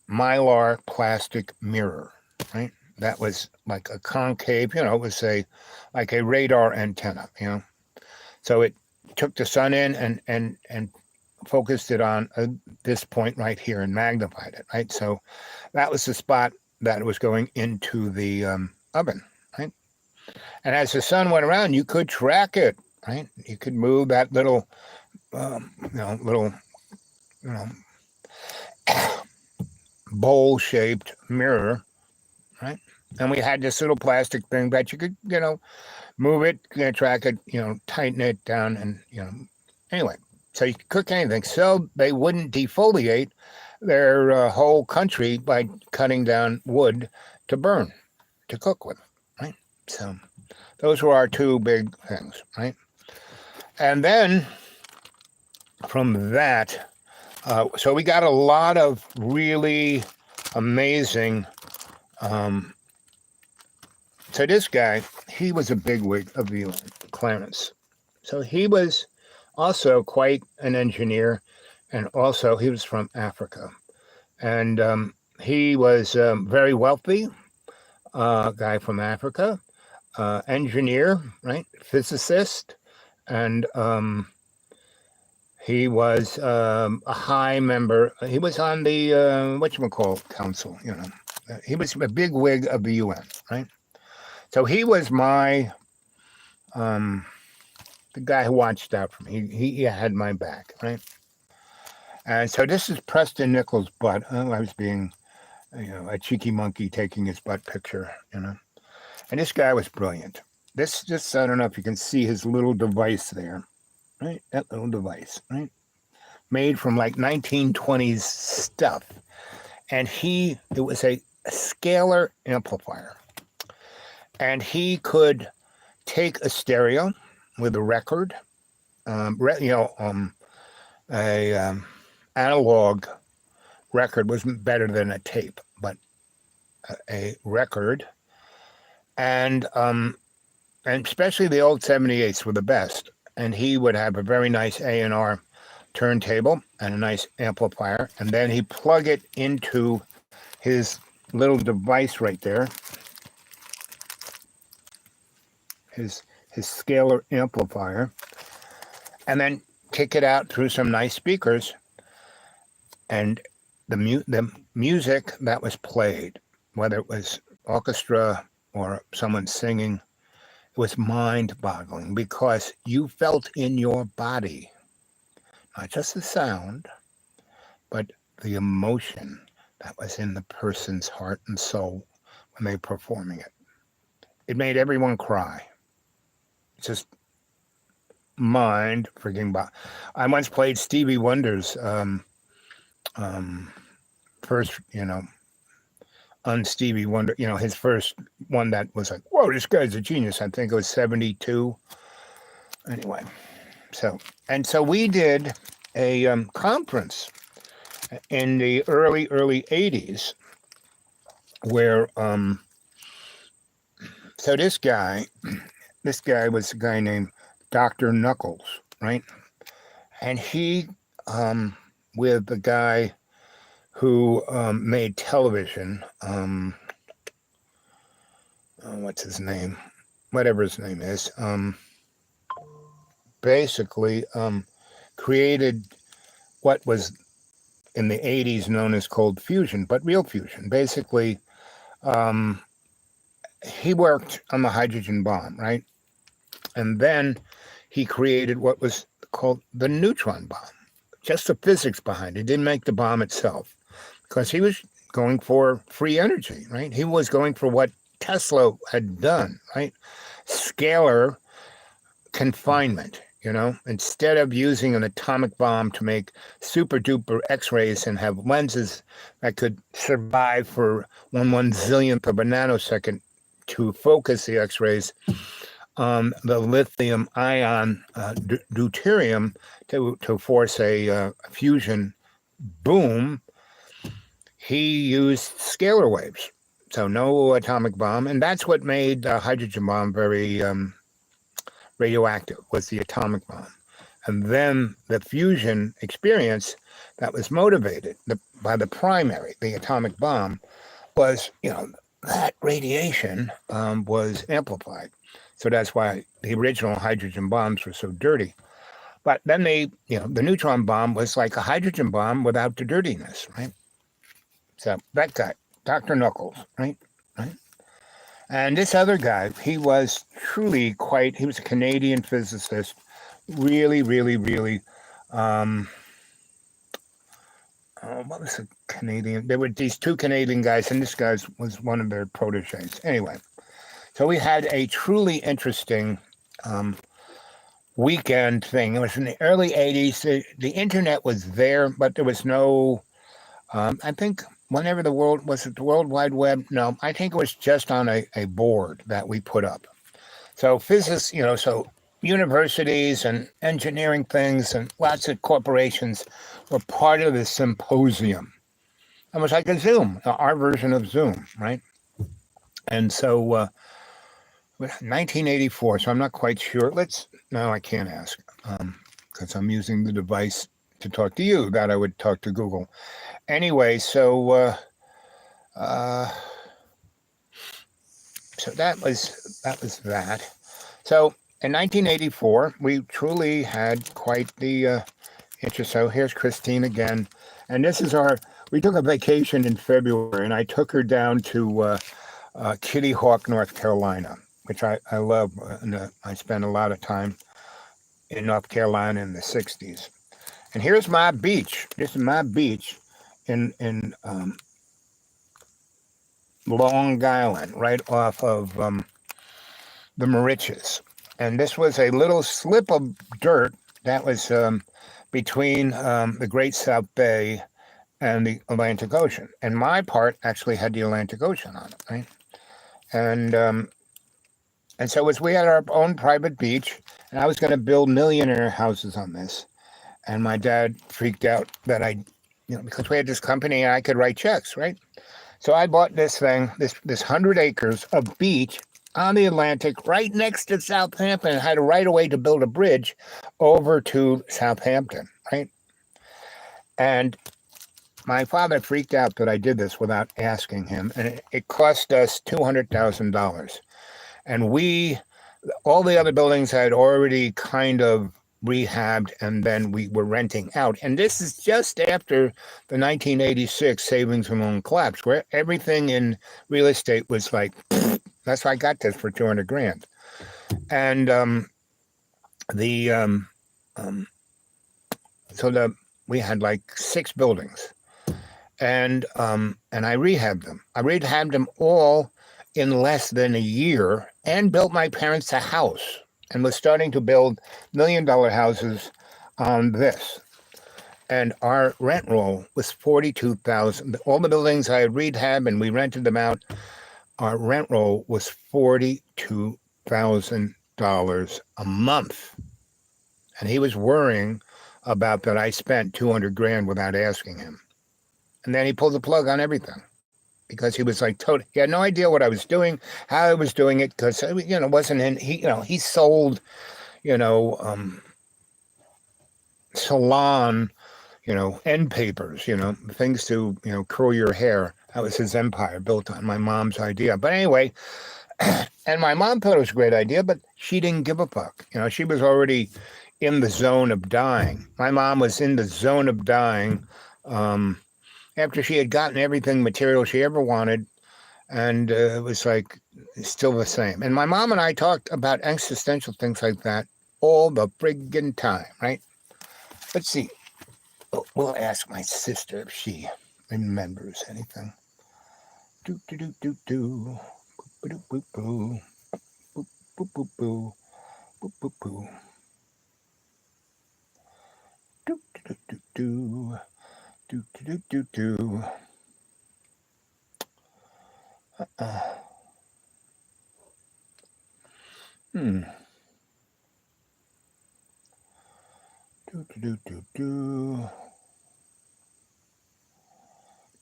Mylar plastic mirror, right? That was like a concave, it was like a radar antenna, So it took the sun in and focused it on this point right here and magnified it, right? So that was the spot that it was going into the oven, right? And as the sun went around, you could track it, right? You could move that little, bowl-shaped mirror, right? And we had this little plastic thing that you could, move it, track it, tighten it down, and anyway. So you could cook anything. So they wouldn't defoliate their whole country by cutting down wood to burn, to cook with, right? So those were our 2 big things, right? And then from that, so we got a lot of really amazing. So this guy, he was a bigwig of the UN, Clarence. So he was also quite an engineer, and also he was from Africa. And he was very wealthy, guy from Africa, engineer, right, physicist, and he was a high member. He was on the whatchamacallit council, He was a big wig of the UN, right? So he was my the guy who watched out for me. He had my back, right? And so this is Preston Nichols' butt. I was being, a cheeky monkey taking his butt picture, And this guy was brilliant. I don't know if you can see his little device there, right? That little device, right? Made from like 1920s stuff. And it was a scalar amplifier. And he could take a stereo with a record, analog record was better than a tape, but a record, and especially the old 78s were the best. And he would have a very nice A&R turntable and a nice amplifier, and then he'd plug it into his little device right there, his scalar amplifier, and then kick it out through some nice speakers, and the music that was played, whether it was orchestra or someone singing, it was mind-boggling because you felt in your body not just the sound, but the emotion that was in the person's heart and soul when they were performing it. It made everyone cry. Just mind freaking bog. I once played Stevie Wonder's first, on Stevie Wonder, his first one that was like, whoa, this guy's a genius. I think it was 72. Anyway, so we did a conference in the early 80s where, so this guy was a guy named Dr. Knuckles, right? And he, with the guy who made television, what's his name? Whatever his name is, basically created what was in the 80s known as cold fusion, but real fusion. Basically, he worked on the hydrogen bomb, right? And then he created what was called the neutron bomb. Just the physics behind it. Didn't make the bomb itself, because he was going for free energy, right? He was going for what Tesla had done, right? Scalar confinement, instead of using an atomic bomb to make super duper X-rays and have lenses that could survive for 1/1000th of a nanosecond to focus the X-rays, the lithium ion deuterium to force a fusion boom, he used scalar waves. So no atomic bomb. And that's what made the hydrogen bomb very radioactive, was the atomic bomb. And then the fusion experience that was motivated by the primary, the atomic bomb, was, that radiation was amplified. So that's why the original hydrogen bombs were so dirty. But then the neutron bomb was like a hydrogen bomb without the dirtiness, right? So that guy, Dr. Knuckles, right? And this other guy, he was truly he was a Canadian physicist, really, really, really, what was a Canadian? There were these two Canadian guys, and this guy was one of their proteges. Anyway, so we had a truly interesting weekend thing. It was in the early 80s. The internet was there, but there was no, I think, whenever the World Wide Web? No, I think it was just on a board that we put up. So physics, so universities and engineering things and lots of corporations were part of the symposium. It was like a Zoom, our version of Zoom, right? And so 1984, so I'm not quite sure. No, I can't ask because I'm using the device to talk to you that I would talk to Google. Anyway, so that was that. So in 1984, we truly had quite the interest. So here's Christine again, and this is we took a vacation in February, and I took her down to Kitty Hawk, North Carolina, which I love. And I spent a lot of time in North Carolina in the 60s. And here's my beach. This is my beach in Long Island, right off of the Mauritius. And this was a little slip of dirt that was between the Great South Bay and the Atlantic Ocean. And my part actually had the Atlantic Ocean on it, right? And so we had our own private beach, and I was going to build millionaire houses on this. And my dad freaked out that because we had this company and I could write checks, right? So I bought this thing, this 100 acres of beach on the Atlantic, right next to Southampton, and had a right of way to build a bridge over to Southampton, right? And my father freaked out that I did this without asking him, and it cost us $200,000. And all the other buildings had already kind of rehabbed, and then we were renting out. And this is just after the 1986 savings and loan collapse, where everything in real estate was like, that's why I got this for $200,000. And We had like 6 buildings, and I rehabbed them. I rehabbed them all in less than a year, and built my parents a house, and was starting to build $1 million houses on this. And our rent roll was $42,000. All the buildings I had rehabbed and we rented them out. Our rent roll was $42,000 a month, and he was worrying about that I spent 200 grand without asking him. And then he pulled the plug on everything, because he was like, totally, he had no idea what I was doing, how I was doing it, because, wasn't in, he sold, salon, end papers, things to, curl your hair. That was his empire, built on my mom's idea. But anyway, and my mom thought it was a great idea, but she didn't give a fuck. She was already in the zone of dying. My mom was in the zone of dying after she had gotten everything material she ever wanted, and it was like still the same. And my mom and I talked about existential things like that all the friggin' time, right? Let's see. We'll ask my sister if she remembers anything. Do do do do do. Boop boop boo. Boop boop boop boo. Boop boop boo. Do do do do. Do do do do. Do do do do do.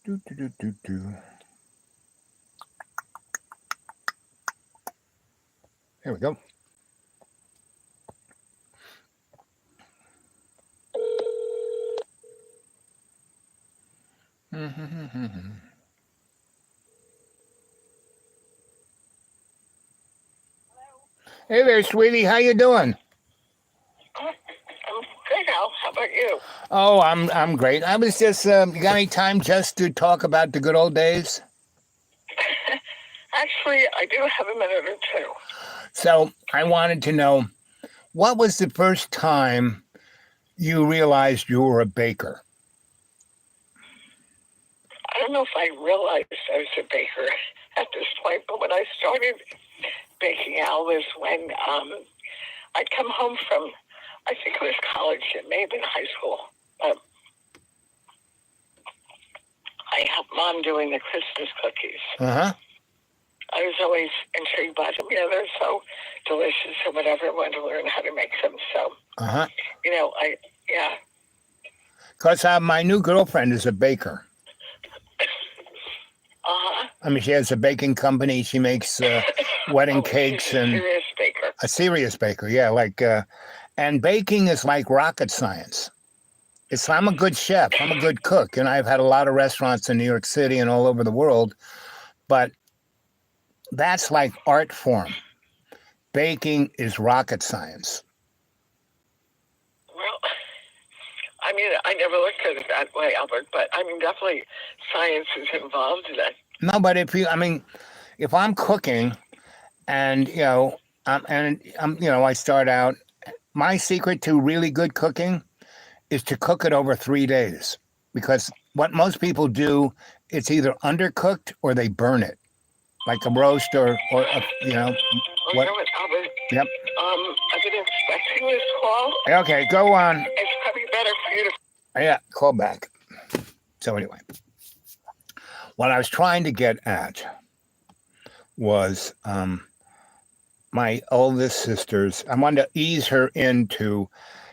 Do do do do do. There we go. Hey there, sweetie. How you doing? I'm good, Al. How about you? Oh, I'm great. I was just, you got any time just to talk about the good old days? Actually, I do have a minute or two. So I wanted to know, what was the first time you realized you were a baker? I don't know if I realized I was a baker at this point, but when I started baking, Al, was when I'd come home from, I think it was college, it may have been high school. I helped Mom doing the Christmas cookies. Uh-huh. I was always intrigued by them. They're so delicious or whatever. I wanted to learn how to make them. So, Because my new girlfriend is a baker. Uh-huh. I mean, she has a baking company. She makes wedding cakes. She's a serious baker. A serious baker, yeah. And baking is like rocket science. I'm a good chef. I'm a good cook. And I've had a lot of restaurants in New York City and all over the world. But that's like art form. Baking is rocket science. Well, I mean, I never looked at it that way, Albert, but I mean, definitely science is involved in it. No, but if I'm cooking and, I start out, my secret to really good cooking is to cook it over 3 days, because what most people do, it's either undercooked or they burn it, like a roast or what? You know what, Albert? Yep. I've been expecting this call. Okay, go on. It's probably better for you to. Yeah, call back. So anyway, what I was trying to get at was my oldest sisters. I wanted to ease her into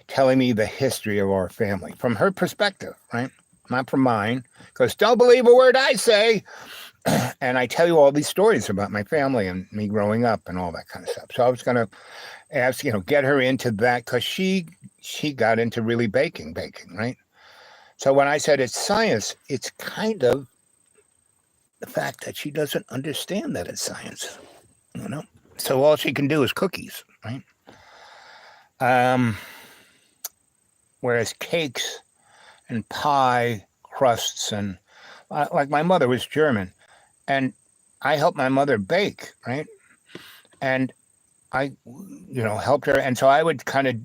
telling me the history of our family from her perspective, right? Not from mine, because don't believe a word I say. And I tell you all these stories about my family and me growing up and all that kind of stuff. So I was going to ask, get her into that, because she got into really baking, right? So when I said it's science, it's kind of the fact that she doesn't understand that it's science, So all she can do is cookies, right? Whereas cakes and pie crusts and like my mother was German, and I helped my mother bake, right? And I, helped her. And so I would kind of,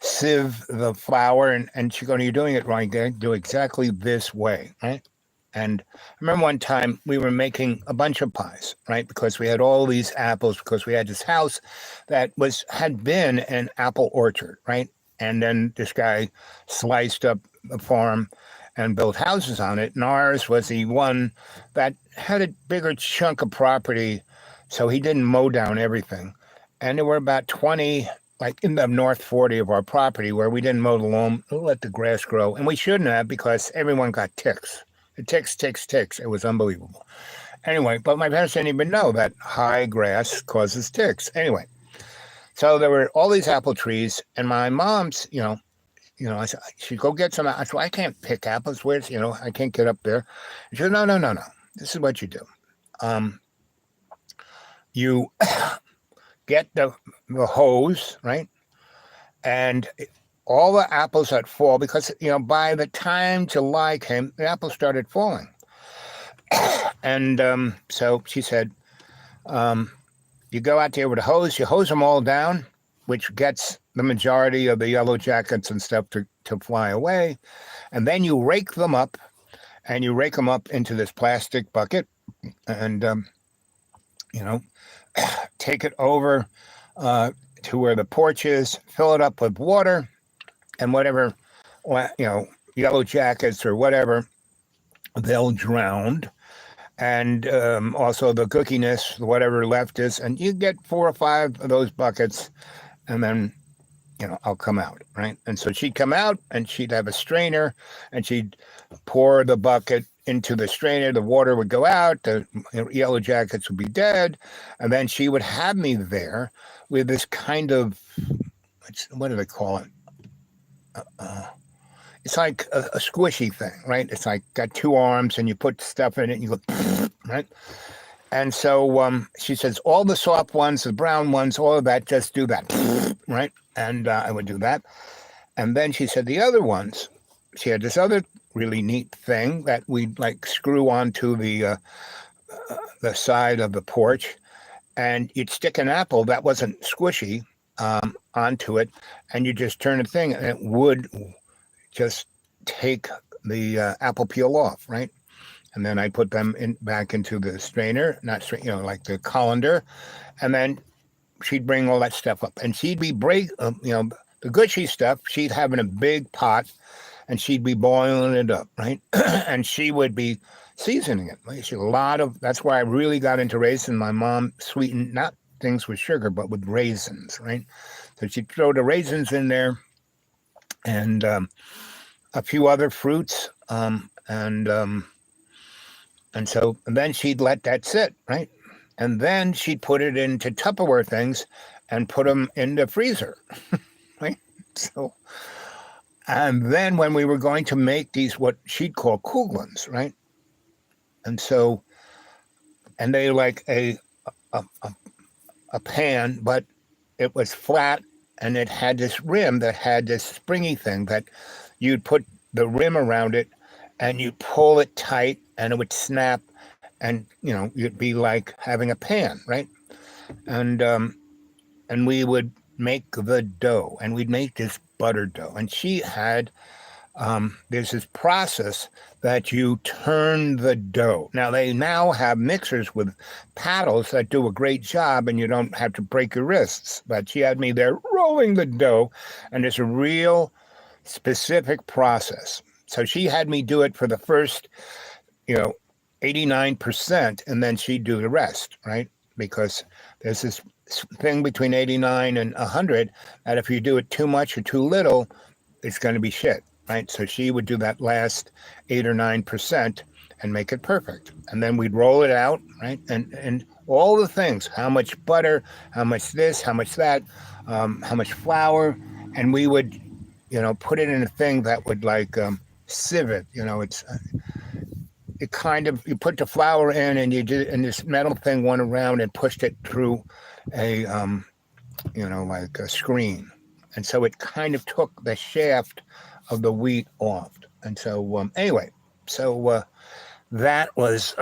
sieve the flour, and she'd go, "You're doing it wrong. Do exactly this way," right? And I remember one time we were making a bunch of pies, right? Because we had all these apples, because we had this house that had been an apple orchard, right? And then this guy sliced up the farm and built houses on it. And ours was the one that had a bigger chunk of property, so he didn't mow down everything. And there were about 20, like in the North 40 of our property, where we didn't mow the lawn, let the grass grow. And we shouldn't have, because everyone got ticks. Ticks, ticks, ticks. It was unbelievable. Anyway, but my parents didn't even know that high grass causes ticks. Anyway, so there were all these apple trees, and my mom's, I said, she'd go get some. I said, I can't pick apples. Where's, I can't get up there. She said, no. This is what you do. You get the hose, right? And all the apples that fall, because, by the time July came, the apples started falling. And so she said, you go out there with a hose, you hose them all down, which gets the majority of the yellow jackets and stuff to fly away. And then you rake them up, into this plastic bucket, and, take it over to where the porch is, fill it up with water, and whatever, yellow jackets or whatever, they'll drown. And also the cookiness, whatever left is, and you get 4 or 5 of those buckets, and then, I'll come out, right? And so she'd come out, and she'd have a strainer, and she'd pour the bucket into the strainer. The water would go out, the yellow jackets would be dead, and then she would have me there with this kind of, what do they call it? It's like a squishy thing, right? It's like got 2 arms, and you put stuff in it, and you go, right? And so she says, all the soft ones, the brown ones, all of that, just do that, right? And I would do that. And then she said the other ones, she had this other really neat thing that we'd like screw onto the side of the porch, and you'd stick an apple that wasn't squishy onto it, and you just turn the thing, and it would just take the apple peel off, right? And then I put them back into the strainer, like the colander, and then she'd bring all that stuff up, and she'd be the gushy stuff. She'd have in a big pot, and she'd be boiling it up, right? And she would be seasoning it. That's where I really got into raisins. My mom sweetened not things with sugar, but with raisins, right? So she'd throw the raisins in there, and a few other fruits, and then she'd let that sit, right? And then she'd put it into Tupperware things and put them in the freezer, right? So, and then when we were going to make these, what she'd call kugelens, right? And so, and they like a pan, but it was flat, and it had this rim that had this springy thing that you'd put the rim around it, and you pull it tight, and it would snap, and you'd be like having a pan, right? And we would make the dough, and we'd make this butter dough, and she had there's this process that you turn the dough. Now they now have mixers with paddles that do a great job, and you don't have to break your wrists. But she had me there rolling the dough, and it's a real specific process. So she had me do it for the first, 89%, and then she'd do the rest, right? Because there's this thing between 89 and 100 that if you do it too much or too little, it's going to be shit, right? So she would do that last 8 or 9% and make it perfect. And then we'd roll it out, right? And all the things, how much butter, how much this, how much that, how much flour, and we would, put it in a thing that would like sieve it. It kind of, you put the flour in, and you did, and this metal thing went around and pushed it through a, like a screen. And so it kind of took the shaft of the wheat off. And so, anyway, so that was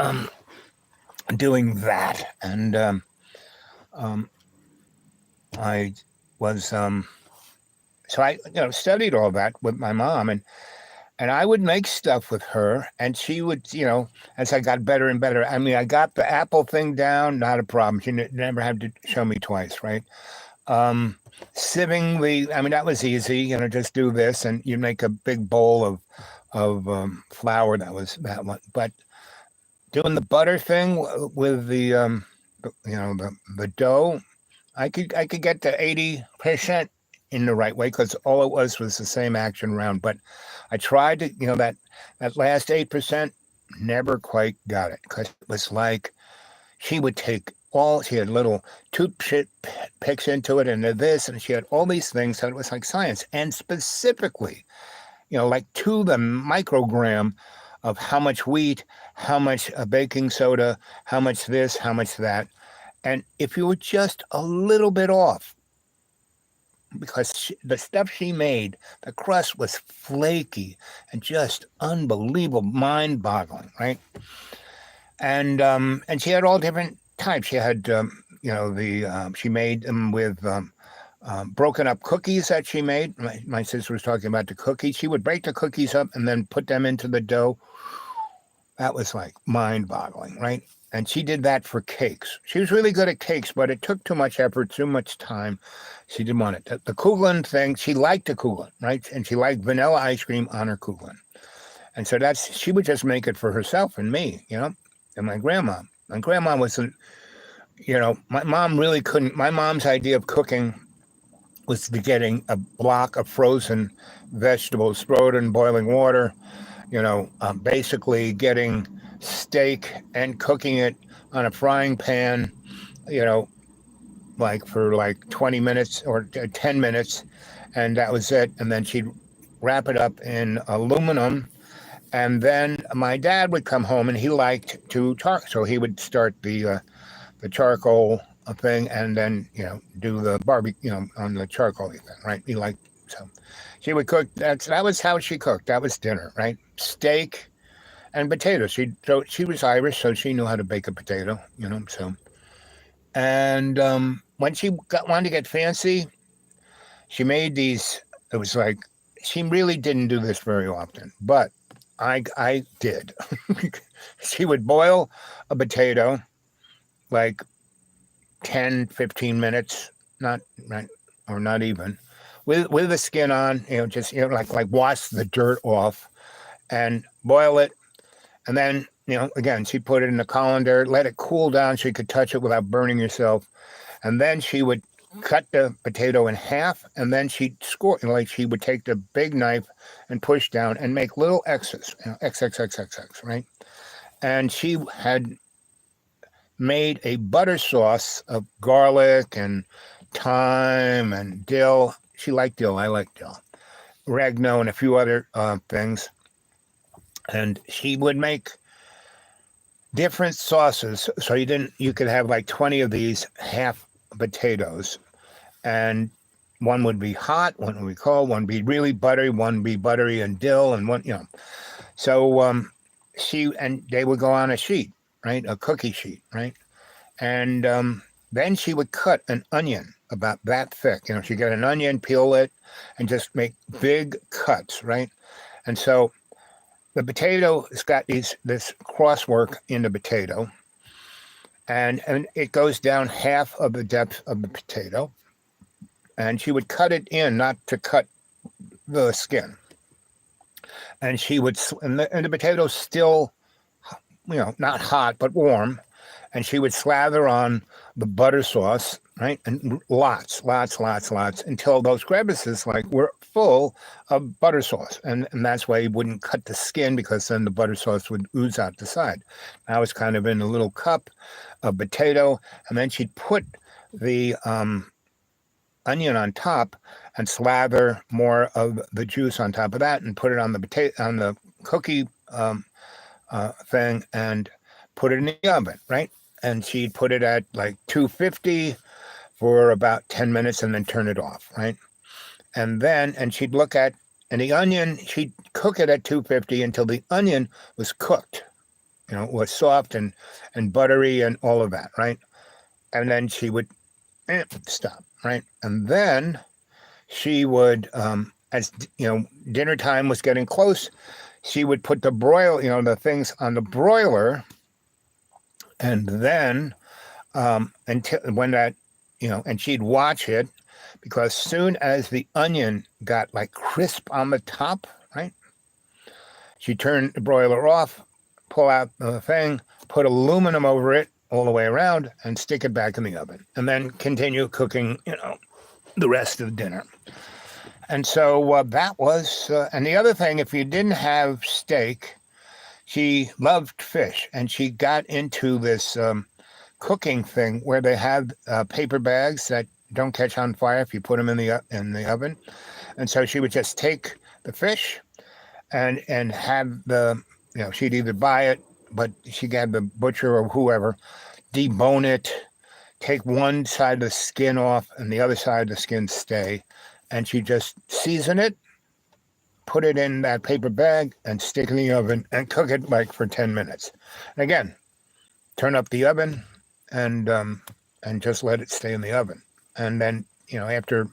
doing that. And I was so I studied all that with my mom, and I would make stuff with her, and she would, as I got better and better. I mean, I got the apple thing down, not a problem. She never had to show me twice, right? Sieving that was easy. Just do this, and you make a big bowl of flour. That was that one. But doing the butter thing with the dough, I could get to 80% in the right way, because all it was the same action round. But I tried to, that last 8%, never quite got it, because it was like she would take she had little toothpicks into it, and this, and she had all these things, so it was like science. And specifically, like to the microgram of how much wheat, how much baking soda, how much this, how much that. And if you were just a little bit off, because the stuff she made, the crust was flaky and just unbelievable, mind-boggling, right? And she had all different types. She had, she made them with broken up cookies that she made. My sister was talking about the cookies. She would break the cookies up and then put them into the dough. That was like mind-boggling, right? And she did that for cakes. She was really good at cakes, but it took too much effort, too much time. She didn't want it. The Kugeln thing, she liked the Kugeln, right? And she liked vanilla ice cream on her Kugeln. And so she would just make it for herself and me, and my grandma. My grandma was, my mom really couldn't. My mom's idea of cooking was getting a block of frozen vegetables, throw it in boiling water, basically getting steak and cooking it on a frying pan, for 20 minutes or 10 minutes, and that was it. And then she'd wrap it up in aluminum. And then my dad would come home, and he liked to talk, so he would start the charcoal thing, and then do the barbecue on the charcoal thing, right? He liked, so she would cook. That was how she cooked. That was dinner, right? Steak and potatoes. She was Irish, so she knew how to bake a potato, So, and when she wanted to get fancy, she made these. It was like, she really didn't do this very often, but I did. She would boil a potato like 10, 15 minutes, not right, or not even, with the skin on, just like wash the dirt off and boil it. And then, again, she put it in the colander, let it cool down so you could touch it without burning yourself. And then she would cut the potato in half, and then she'd score, she would take the big knife and push down and make little X's, XXXXX, right? And she had made a butter sauce of garlic and thyme and dill. She liked dill. I like dill. Oregano and a few other things. And she would make different sauces. So you could have like 20 of these half potatoes, and one would be hot, one would be cold, one would be really buttery, one would be buttery and dill, and one, So they would go on a sheet, right? A cookie sheet, right? And then she would cut an onion about that thick. She'd get an onion, peel it, and just make big cuts, right? And so the potato has got this crosswork in the potato, and it goes down half of the depth of the potato. And she would cut it in, not to cut the skin. And she would, and the potato's still, not hot, but warm. And she would slather on the butter sauce, right? And lots, until those crevices were full of butter sauce. And that's why you wouldn't cut the skin, because then the butter sauce would ooze out the side. Now it's kind of in a little cup of potato. And then she'd put the onion on top and slather more of the juice on top of that, and put it on the cookie thing, and put it in the oven, right? And she'd put it at 250 for about 10 minutes and then turn it off, right? And she'd look at, and the onion, she'd cook it at 250 until the onion was cooked, was soft and buttery and all of that, right? And then she would stop. right? And then she would, as dinner time was getting close, she would put the the things on the broiler, and then until when that, and she'd watch it, because soon as the onion got like crisp on the top, right, she'd turn the broiler off, pull out the thing, put aluminum over it all the way around, and stick it back in the oven, and then continue cooking, the rest of dinner. And so that was, and the other thing, if you didn't have steak, she loved fish, and she got into this cooking thing where they have paper bags that don't catch on fire if you put them in the oven. And so she would just take the fish and have she'd either buy it, but she had the butcher or whoever debone it, take one side of the skin off and the other side of the skin stay, and she just season it, put it in that paper bag, and stick it in the oven and cook it like for 10 minutes. And again, turn up the oven and just let it stay in the oven. And then, after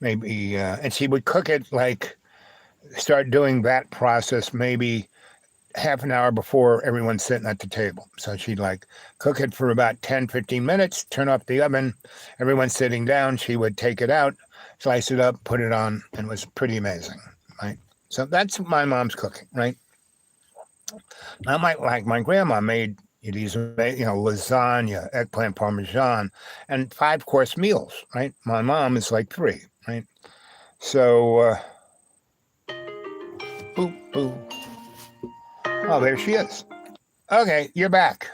maybe, and she would cook it start doing that process maybe half an hour before everyone's sitting at the table. So she'd cook it for about 10, 15 minutes, turn off the oven, everyone's sitting down, she would take it out, slice it up, put it on, and it was pretty amazing, right? So that's my mom's cooking, right? Now, my grandma made these, lasagna, eggplant parmesan, and 5-course meals, right? My mom is 3, right? So, boop, boop. Oh, there she is. Okay, you're back.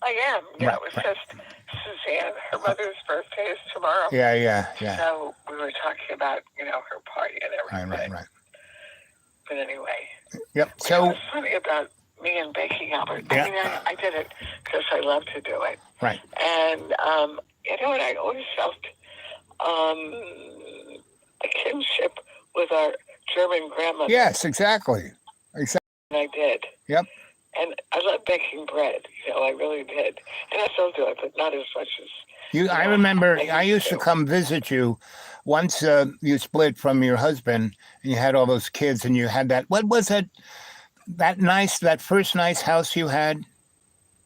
I am. Yeah, Right, it was right. just Suzanne. Her mother's birthday is tomorrow. Yeah. So we were talking about, her party and everything. Right. But anyway. Yep. It So was funny about me and baking Albert. Yeah. I mean, I did it because I love to do it. right. And, what I always felt a kinship with our German grandmother. Yes, exactly. And I did. Yep. And I love baking bread. I really did. And I still do it, but not as much as... I remember I I used to come visit you once you split from your husband and you had all those kids and you had that, what was it? That first nice house you had?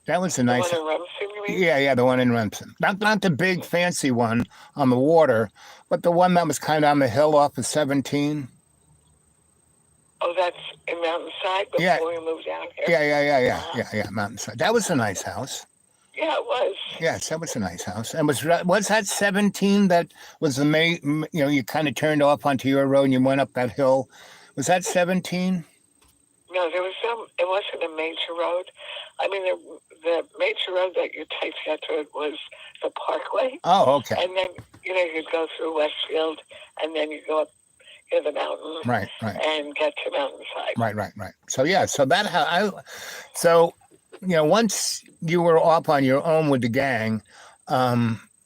That was a nice... The one in Rumson, you mean? Yeah, the one in Remsen. Not the big fancy one on the water, but the one that was kind of on the hill off of 17. Oh, that's in Mountainside before Yeah. we moved down here? Yeah, Mountainside. That was a nice house. Yeah, it was. Yes, that was a nice house. And was that 17 that was the main, you kind of turned off onto your road and you went up that hill? Was that 17? No, there was it wasn't a major road. I mean, the major road that you take to get to it was the Parkway. Oh, okay. And then, you'd go through Westfield and then you go up the mountain. Right. And get to Mountainside. Right. So once you were off on your own with the gang,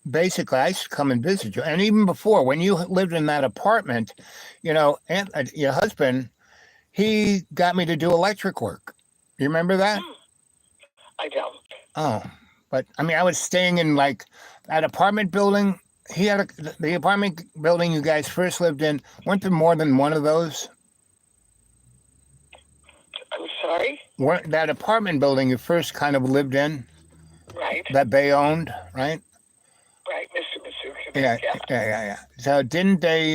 basically I used to come and visit you. And even before, when you lived in that apartment, and your husband, he got me to do electric work. You remember that? I don't. Oh, but I was staying in that apartment building. He had the apartment building you guys first lived in. Weren't there more than one of those? I'm sorry? That apartment building you first kind of lived in? Right. That they owned, right? Right, Mr. Masuka. Yeah. So didn't they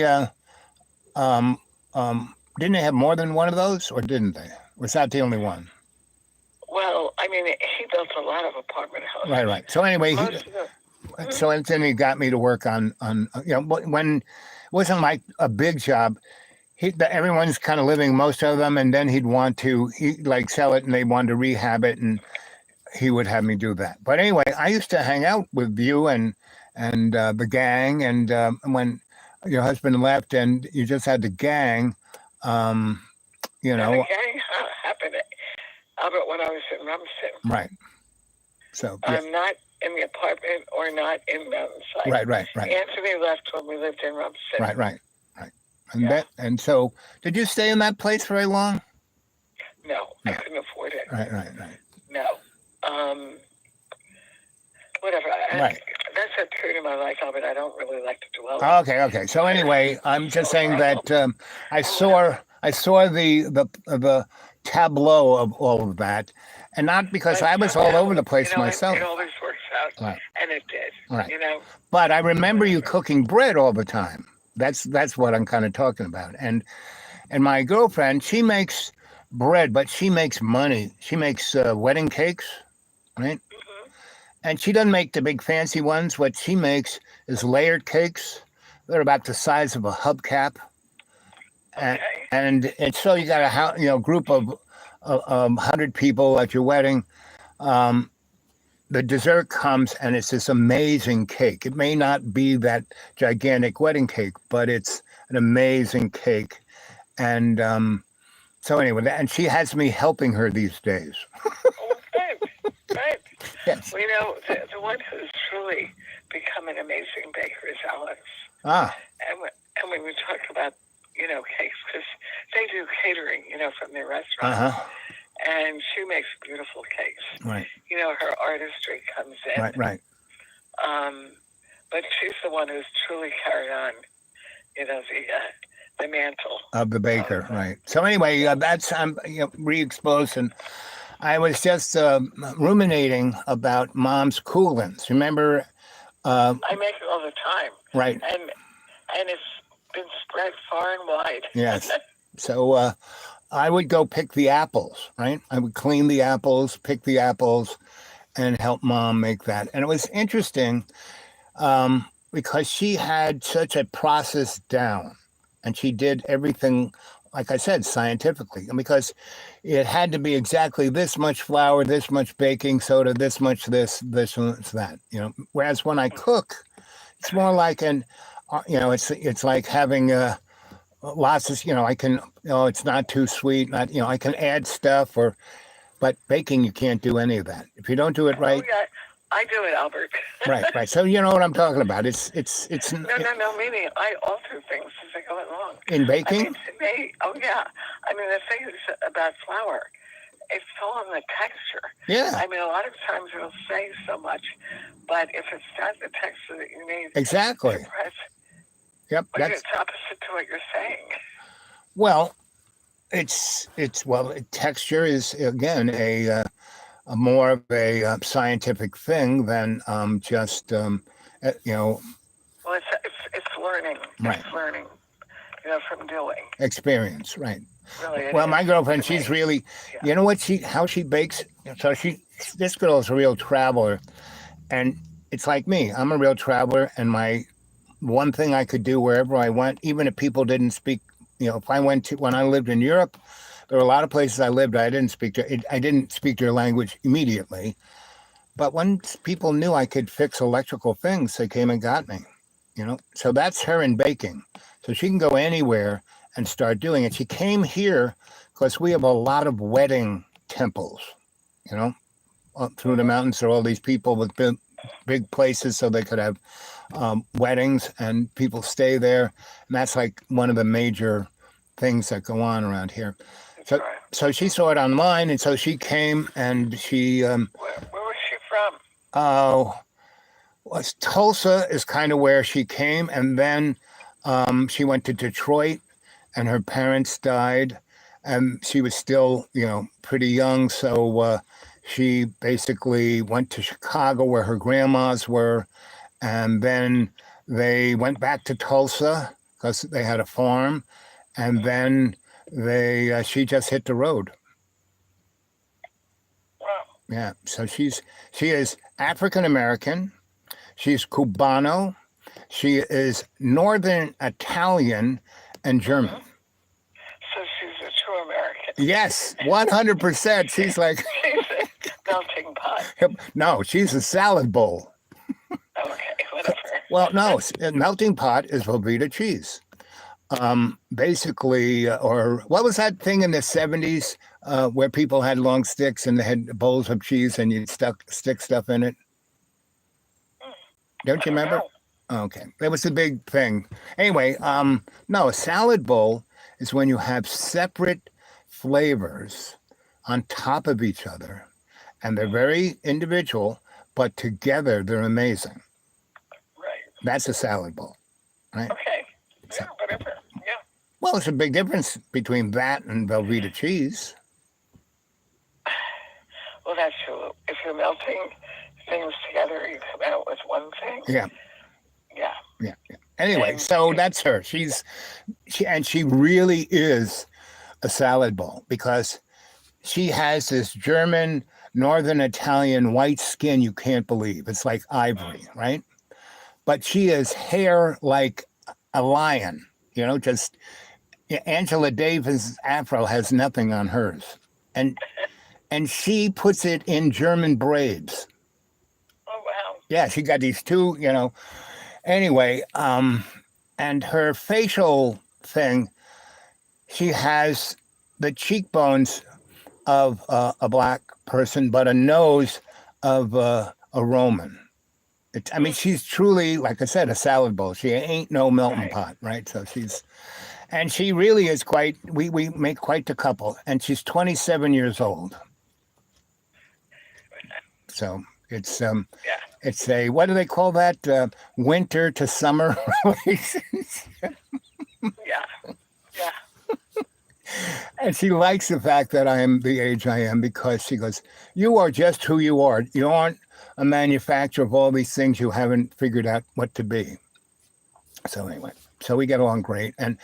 have more than one of those, or didn't they? Was that the only one? Well, he built a lot of apartment houses. Right. So anyway, so then he got me to work on when it wasn't like a big job. Everyone's kind of living, most of them, and then he'd sell it, and they wanted to rehab it, and he would have me do that. But anyway, I used to hang out with you and the gang, and when your husband left and you just had the gang, The gang happened, Albert, when I was in Rumson. Right. So yeah. I'm not in the apartment or not in Mountainside. Right. Anthony left when we lived in Rumson. Right. And so, did you stay in that place very long? No, I couldn't afford it. Right. No. Whatever. Right. That's a period of my life, Albert. I don't really like to dwell. Okay. So anyway, I'm just saying that I saw the tableau of all of that, and not because I was all over the place myself. It always works out, Right. and it did. Right. But I remember you cooking bread all the time. That's what I'm kind of talking about. And my girlfriend, she makes bread, but she makes money. She makes wedding cakes, right? Mm-hmm. And she doesn't make the big fancy ones. What she makes is layered cakes. They're about the size of a hubcap. Okay. And so you got a group of 100 people at your wedding. The dessert comes and it's this amazing cake. It may not be that gigantic wedding cake, but it's an amazing cake. And so anyway, and she has me helping her these days. Oh, good. Yes. Well, the one who's truly become an amazing baker is Alex. And when we talk about, cakes, because they do catering, from their restaurant. And she makes beautiful cakes. Right. Her artistry comes in. Right. But she's the one who's truly carried on, the mantle of the baker, right? So anyway, that's I'm re-exposed, and I was just ruminating about Mom's coolants. Remember? I make it all the time. Right. And it's been spread far and wide. Yes. So I would go pick the apples, right? I would clean the apples, pick the apples, and help Mom make that. And it was interesting because she had such a process down, and she did everything, like I said, scientifically. And because it had to be exactly this much flour, this much baking soda, this much this that. Whereas when I cook, it's more like it's like having lots of, I can, it's not too sweet, I can add stuff, but baking, you can't do any of that. If you don't do it right. Oh, yeah. I do it, Albert. Right. So you know what I'm talking about. It's No, maybe I alter things as I go along. In baking? To me, yeah. The thing is about flour, it's all in the texture. Yeah. A lot of times it'll say so much, but if it's not the texture that you need. Exactly. Yep. It's opposite to what you're saying. Well, texture is, again, a more of a scientific thing than just Well, it's learning. Right. It's learning, from doing. Experience, right? Really, well, my girlfriend, she's really, how she bakes. So this girl is a real traveler, and it's like me. I'm a real traveler, and my one thing I could do wherever I went, even if people didn't speak, if I when I lived in Europe, there were a lot of places I lived, I didn't speak their language immediately. But once people knew I could fix electrical things, they came and got me, So that's her in baking. So she can go anywhere and start doing it. She came here because we have a lot of wedding temples, up through the mountains. There are all these people with big places so they could have weddings, and people stay there. And that's like one of the major things that go on around here. So she saw it online, and so she came, and she... where was she from? Tulsa is kind of where she came, and then she went to Detroit, and her parents died, and she was still, pretty young, so she basically went to Chicago where her grandmas were, and then they went back to Tulsa because they had a farm, and then she just hit the road. Wow. Yeah, so she is African American, she's Cubano, she is Northern Italian and German. So she's a true American. Yes, 100%. She's like she's a melting pot. No, she's a salad bowl. Okay, whatever. Well, no, melting pot is Velveeta cheese. Basically, or what was that thing in the 70s where people had long sticks and they had bowls of cheese and you'd stick stuff in it? Don't you remember? Okay, that was the big thing. Anyway, no, a salad bowl is when you have separate flavors on top of each other, and they're very individual, but together they're amazing. Right. That's a salad bowl, right? Okay. So- Yeah, whatever. Yeah. Well, it's a big difference between that and Velveeta cheese. Well, that's true. If you're melting things together, you come out with one thing. Yeah. Yeah. Yeah. Anyway, And- so that's her. She really is a salad bowl because she has this German, Northern Italian white skin you can't believe. It's like ivory, right? But she has hair like a lion, just Angela Davis' afro has nothing on hers. And she puts it in German braids. Oh, wow. Yeah, she got these two, Anyway, and her facial thing, she has the cheekbones of a black person, but a nose of a Roman. She's truly, like I said, a salad bowl. She ain't no melting pot, right? So and she really is quite, we make quite the couple. And she's 27 years old. So it's it's a, what do they call that? Winter to summer relations. Yeah. Yeah. And she likes the fact that I am the age I am because she goes, you are just who you are. You aren't a manufacturer of all these things you haven't figured out what to be. So anyway, so we get along great. And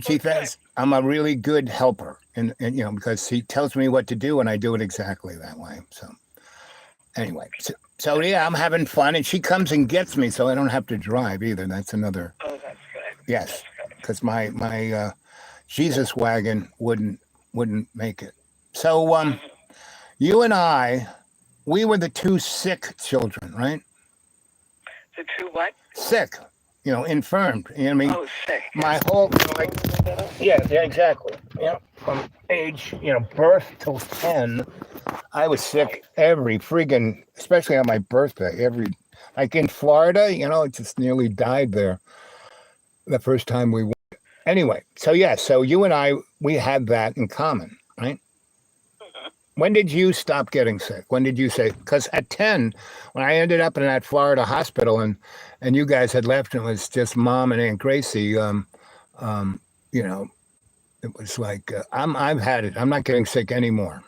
she says I'm a really good helper and because she tells me what to do and I do it exactly that way. So anyway, so yeah, I'm having fun and she comes and gets me so I don't have to drive either. That's another. Oh, that's good. Yes, because my Jesus wagon wouldn't make it. So you and I, we were the two sick children, right? The two what? Sick, infirmed. Oh, sick. My whole yeah, exactly. Yeah, from age birth till 10, I was sick every friggin', especially on my birthday. Like in Florida, it just nearly died there the first time we went. Anyway, so you and I, we had that in common, right? Mm-hmm. When did you stop getting sick? When did you say? Because at 10, when I ended up in that Florida hospital and you guys had left and it was just Mom and Aunt Gracie, it was like, I've had it. I'm not getting sick anymore.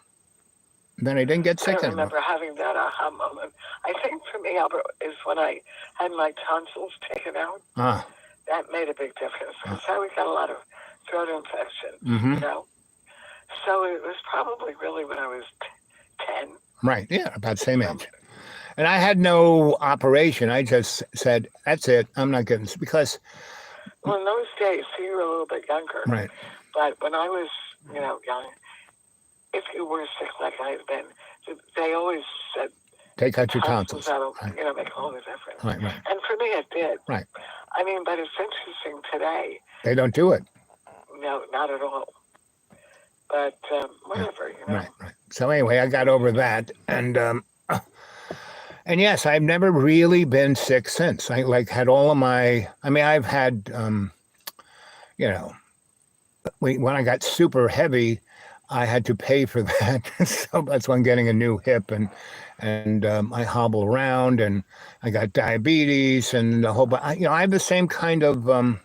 Then I didn't get sick I anymore. remember having that aha moment. I think for me, Albert, is when I had my tonsils taken out. That made a big difference because I got a lot of throat infection, So it was probably really when I was 10. Right, yeah, about the same age. And I had no operation. I just said, that's it. I'm not getting sick because... Well, in those days, so you were a little bit younger. Right. But when I was, young, if you were sick like I had been, they always said... Take out your tonsils. That'll, right. make all the difference. Right. And for me, it did. Right. But it's interesting today. They don't do it. No, not at all. But whatever, Right. So anyway, I got over that, and yes, I've never really been sick since. I had all of my. I've had, when I got super heavy, I had to pay for that. So that's why I'm getting a new hip and I hobble around and I got diabetes and the whole, but I have the same kind of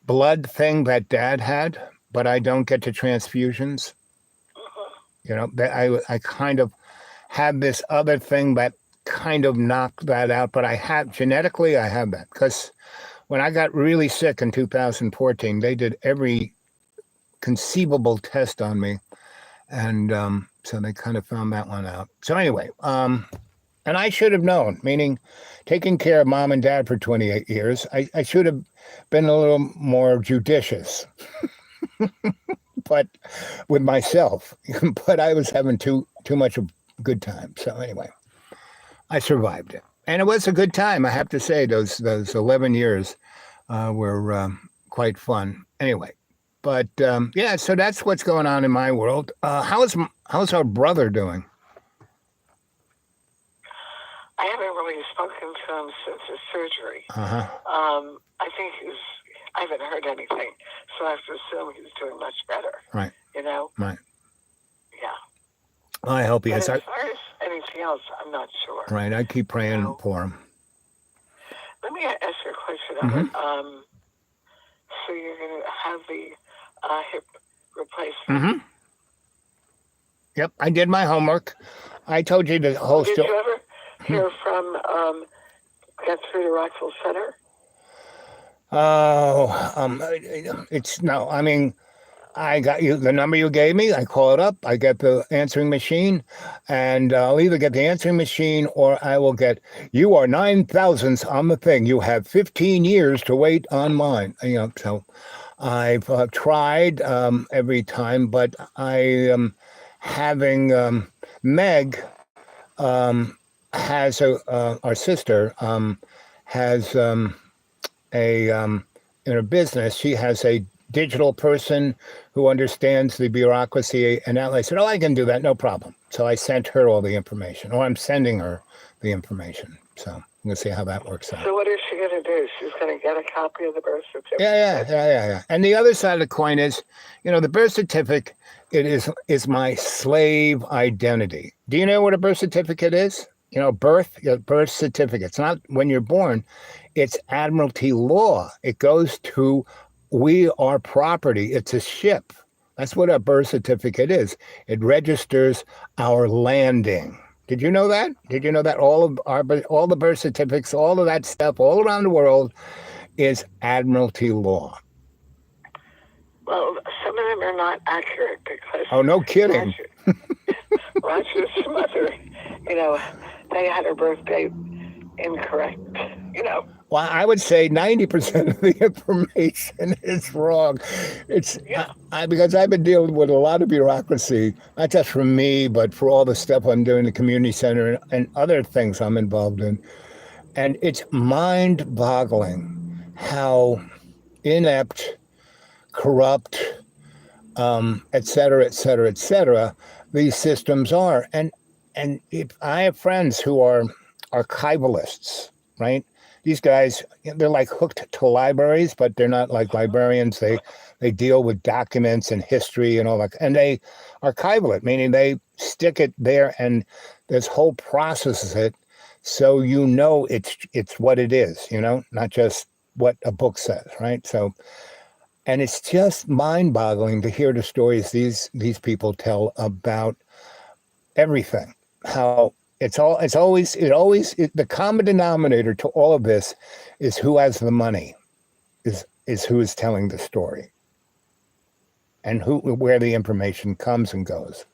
blood thing that Dad had, but I don't get to transfusions. I kind of have this other thing that kind of knocked that out, but genetically I have that because when I got really sick in 2014, they did every conceivable test on me. And so they kind of found that one out. So anyway, and I should have known, meaning taking care of Mom and Dad for 28 years, I should have been a little more judicious, but with myself, but I was having too much of a good time. So anyway, I survived it. And it was a good time, I have to say. Those 11 years were quite fun. Anyway. But so that's what's going on in my world. How's our brother doing? I haven't really spoken to him since his surgery. I think I haven't heard anything, so I have to assume he's doing much better. Right. Right. Yeah. I hope he is. As far as anything else, I'm not sure. Right. I keep praying for him. Mhm. So you're going to have the hip replacement. Mm-hmm. Yep, I did my homework. I told you the whole Did story. you ever hear from Get Through to Rockville Center? It's no. I mean, I got you the number you gave me. I call it up. I get the answering machine, and I'll either get the answering machine or I will get. You are 9,000th on the thing. You have 15 years to wait on mine. So I've tried every time, but I having Meg has our sister has in her business. She has a digital person who understands the bureaucracy, and I said, "Oh, I can do that, no problem." So I sent her all the information, or I'm sending her the information. So I'm gonna see how that works out. So what is she going to do? She's going to get a copy of the birth certificate. Yeah. And the other side of the coin is, the birth certificate. It is my slave identity. Do you know what a birth certificate is? Birth certificate. It's not when you're born. It's admiralty law. It goes to we are property. It's a ship. That's what a birth certificate is. It registers our landing. Did you know that? Did you know that all the birth certificates, all of that stuff, all around the world, is admiralty law? Well, some of them are not accurate because. Oh, no kidding. Roger's mother, they had her birth date incorrect. Well, I would say 90% of the information is wrong. It's because I've been dealing with a lot of bureaucracy, not just for me, but for all the stuff I'm doing, the community center and other things I'm involved in. And it's mind-boggling how inept, corrupt, et cetera, these systems are. And if I have friends who are archivalists, right? These guys, they're like hooked to libraries, but they're not like librarians. They deal with documents and history and all that. And they archival it, meaning they stick it there and this whole process is it. So it's what it is, not just what a book says, right? So, and it's just mind-boggling to hear the stories these people tell about everything. How the common denominator to all of this is who has the money, is who is telling the story, and where the information comes and goes.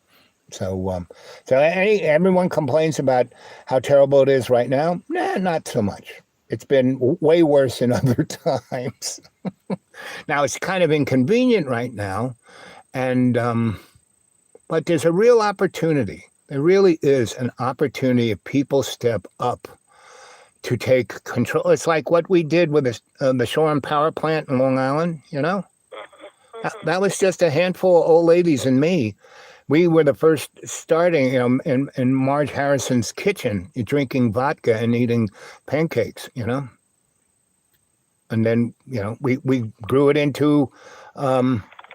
So everyone complains about how terrible it is right now. Nah, not so much. It's been way worse in other times. Now it's kind of inconvenient right now, and but there's a real opportunity. There really is an opportunity if people step up to take control. It's like what we did with the Shoreham Power Plant in Long Island, That was just a handful of old ladies and me. We were the first starting, in Marge Harrison's kitchen, drinking vodka and eating pancakes, And then, we grew it into...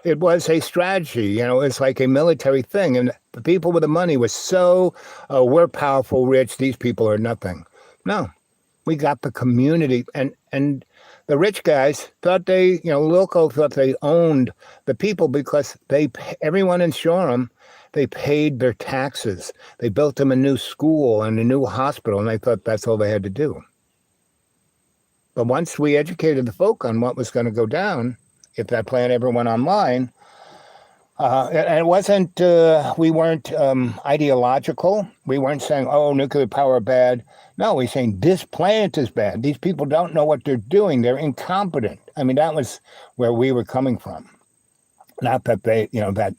it was a strategy, it's like a military thing. And the people with the money were so, we're powerful, rich, these people are nothing. No, we got the community. And the rich guys thought Loco thought they owned the people because everyone in Shoreham, they paid their taxes. They built them a new school and a new hospital, and they thought that's all they had to do. But once we educated the folk on what was going to go down, if that plan ever went online, and it wasn't, we weren't ideological. We weren't saying, oh, nuclear power bad. No, we're saying this plant is bad. These people don't know what they're doing. They're incompetent. I mean, that was where we were coming from. Not that that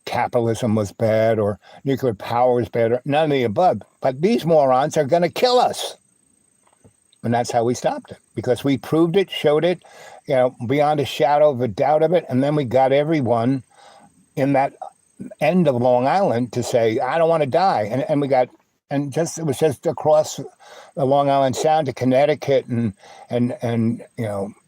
capitalism was bad or nuclear power was bad, or none of the above. But these morons are going to kill us. And that's how we stopped it, because we proved it, showed it, beyond a shadow of a doubt of it. And then we got everyone in that end of Long Island to say, I don't want to die. And it was just across the Long Island Sound to Connecticut and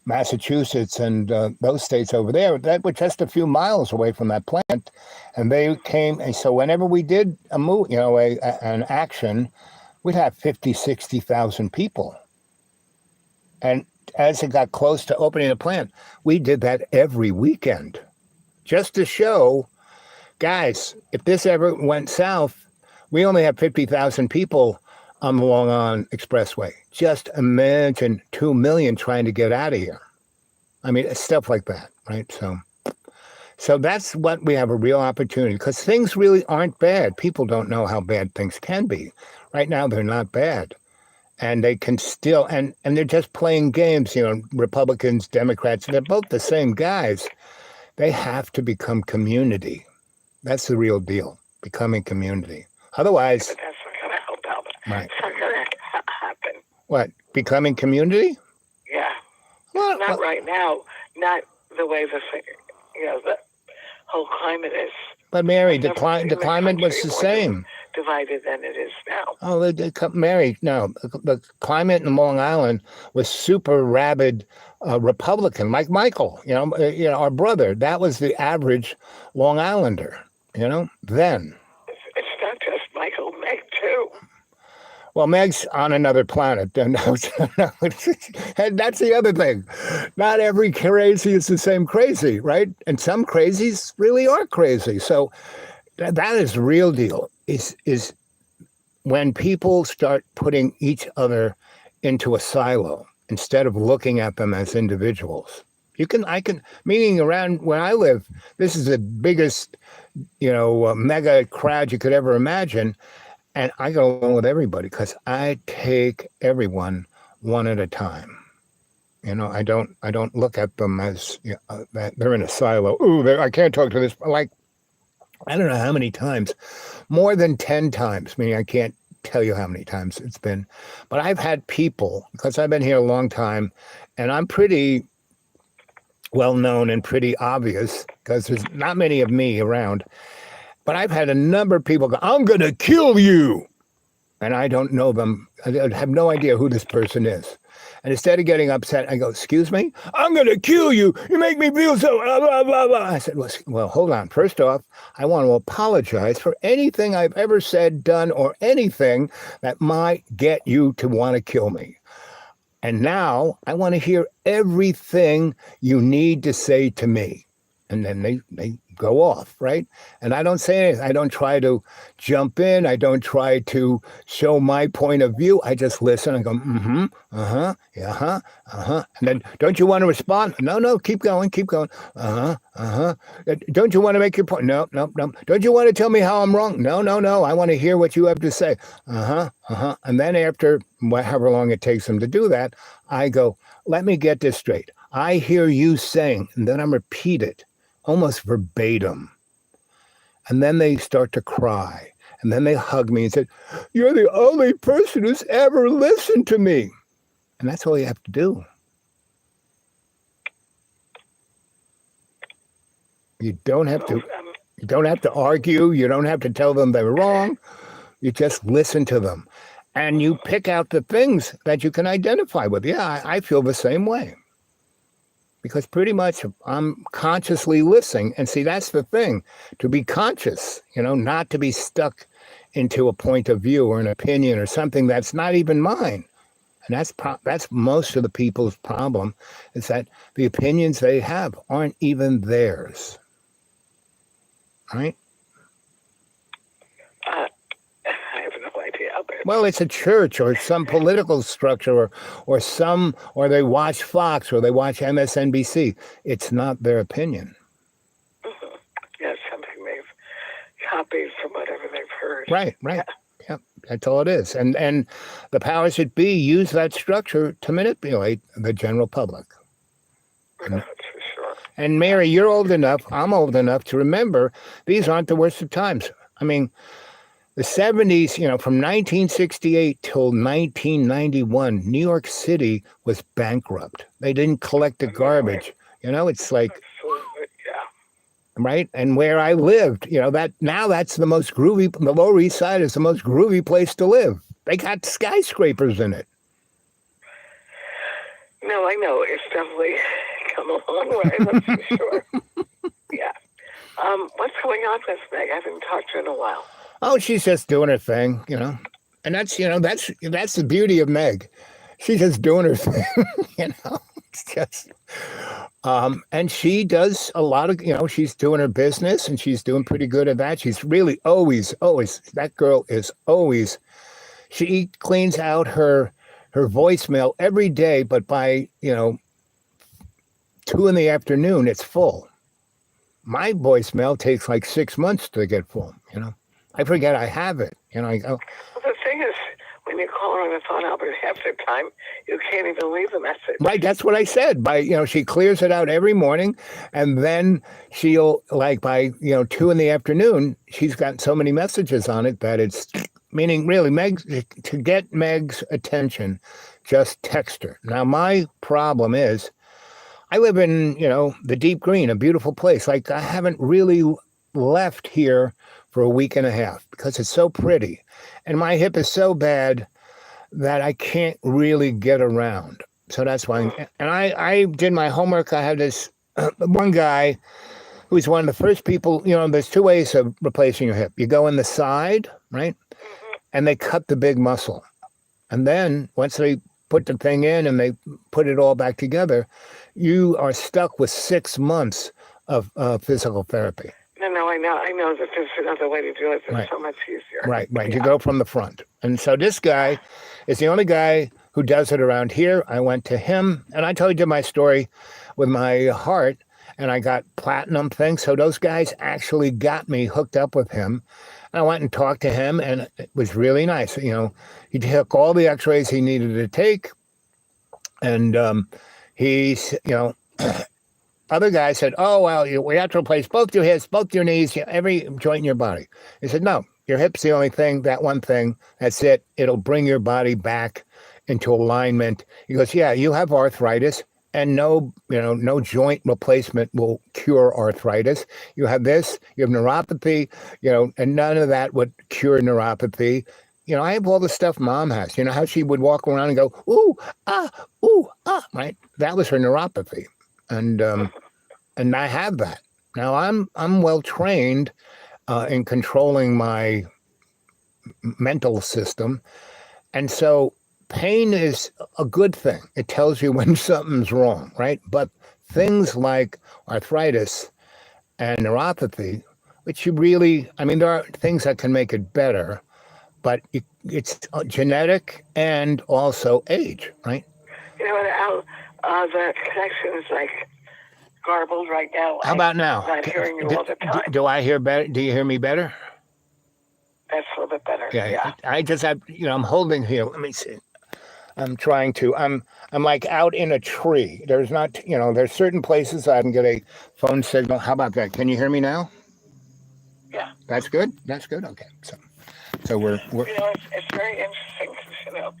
Massachusetts and those states over there. That were just a few miles away from that plant. And they came. And so whenever we did a move, an action, we'd have 50, 60,000 people. And as it got close to opening the plant, we did that every weekend just to show, guys, if this ever went south, we only have 50,000 people on the Long Island Expressway. Just imagine 2 million trying to get out of here. I mean, stuff like that, right? So that's what we have a real opportunity, because things really aren't bad. People don't know how bad things can be. Right now, they're not bad. And they can still, and they're just playing games, Republicans, Democrats, they're both the same guys. They have to become community. That's the real deal, becoming community. Otherwise, But that's not going to help out. right. It's not going to happen. What, becoming community? Yeah. Well, Not right now. Not the way the whole climate is. but Mary, I've the never seen climate was country the more same. divided than it is now. Oh, Mary, no, the climate in Long Island was super rabid Republican, like Michael, our brother. That was the average Long Islander, then. It's not just Michael, Meg too. Well, Meg's on another planet. And that's the other thing. Not every crazy is the same crazy, right? And some crazies really are crazy. So that is the real deal, is when people start putting each other into a silo instead of looking at them as individuals. Meaning around where I live, this is the biggest, mega crowd you could ever imagine. And I go along with everybody because I take everyone one at a time. I don't look at them as that they're in a silo. Ooh, I can't talk to this. Like, I don't know how many times, more than 10 times. Meaning I can't tell you how many times it's been, but I've had people, because I've been here a long time, and I'm pretty well known and pretty obvious because there's not many of me around. But I've had a number of people go, "I'm going to kill you." And I don't know them. I have no idea who this person is. And instead of getting upset, I go, "Excuse me? I'm going to kill you. You make me feel so blah, blah, blah, blah." I said, well, hold on. First off, I want to apologize for anything I've ever said, done, or anything that might get you to want to kill me. And now I want to hear everything you need to say to me. And then they go off, right? And I don't say anything. I don't try to jump in. I don't try to show my point of view. I just listen and go, mm-hmm, uh-huh, yeah, uh-huh, uh-huh. And then, don't you want to respond? No, keep going, uh-huh, uh-huh. Don't you want to make your point? No. Don't you want to tell me how I'm wrong? No. I want to hear what you have to say. Uh-huh, uh-huh. And then after however long it takes them to do that, I go, let me get this straight. I hear you saying, and then I'm repeat it, almost verbatim. And then they start to cry. And then they hug me and say, "You're the only person who's ever listened to me." And that's all you have to do. You don't have to argue. You don't have to tell them they're wrong. You just listen to them. And you pick out the things that you can identify with. Yeah, I feel the same way. Because pretty much I'm consciously listening. And see, that's the thing, to be conscious, not to be stuck into a point of view or an opinion or something that's not even mine. And that's most of the people's problem, is that the opinions they have aren't even theirs. Right? I have no idea. Well, it's a church or some political structure or they watch Fox or they watch MSNBC. It's not their opinion. Mm-hmm. Yeah, something they've copied from whatever they've heard. Right. Yeah, that's all it is. And the powers that be use that structure to manipulate the general public. That's for sure. And Mary, you're old enough, I'm old enough to remember these aren't the worst of times. I mean, the 70s, from 1968 till 1991, New York City was bankrupt. They didn't collect the garbage. It's like, yeah. Right? And where I lived, that's the most groovy, the Lower East Side is the most groovy place to live. They got skyscrapers in it. No, I know. It's definitely come a long way, that's for sure. Yeah. What's going on with Meg? I haven't talked to her in a while. Oh, she's just doing her thing, And that's the beauty of Meg. She's just doing her thing, It's just, and she does a lot of, she's doing her business and she's doing pretty good at that. She's really always, that girl is always, she cleans out her voicemail every day, but by, 2 p.m, it's full. My voicemail takes like 6 months to get full, I forget I have it. I go, Well, the thing is, when you call her on the phone, Albert, half the time you can't even leave a message. right, that's what I said. She clears it out every morning, and then she'll by 2 p.m, she's got so many messages on it that it's meaning really to get Meg's attention, just text her. Now my problem is, I live in the deep green, a beautiful place. I haven't really left here for a week and a half because it's so pretty, and my hip is so bad that I can't really get around. So that's why. And I did my homework. I had this one guy who's one of the first people. There's 2 ways of replacing your hip. You go in the side, right, and they cut the big muscle, and then once they put the thing in and they put it all back together, you are stuck with 6 months of physical therapy. No, I know that there's another way to do it that's so much easier. Right. Yeah. You go from the front. And so this guy is the only guy who does it around here. I went to him, and I told you my story with my heart, and I got platinum things. So those guys actually got me hooked up with him. And I went and talked to him, and it was really nice. He took all the x-rays he needed to take, and he's, other guy said, oh, well, we have to replace both your hips, both your knees, every joint in your body. He said, no, your hip's the only thing, that one thing, that's it. It'll bring your body back into alignment. He goes, yeah, you have arthritis, and no joint replacement will cure arthritis. You have this, you have neuropathy, and none of that would cure neuropathy. I have all the stuff Mom has. How she would walk around and go, ooh, ah, right? That was her neuropathy. And I have that. Now I'm well trained in controlling my mental system. And so pain is a good thing. It tells you when something's wrong, right? But things like arthritis and neuropathy, which there are things that can make it better, but it's genetic and also age, right? Al, the connection is garbled right now. How about now? I'm not hearing you all the time. Do I hear better? Do you hear me better? That's a little bit better. Yeah. I just have, I'm holding here. Let me see. I'm trying to. I'm out in a tree. There's not, there's certain places I can get a phone signal. How about that? Can you hear me now? Yeah. That's good. Okay. So we're. It's very interesting because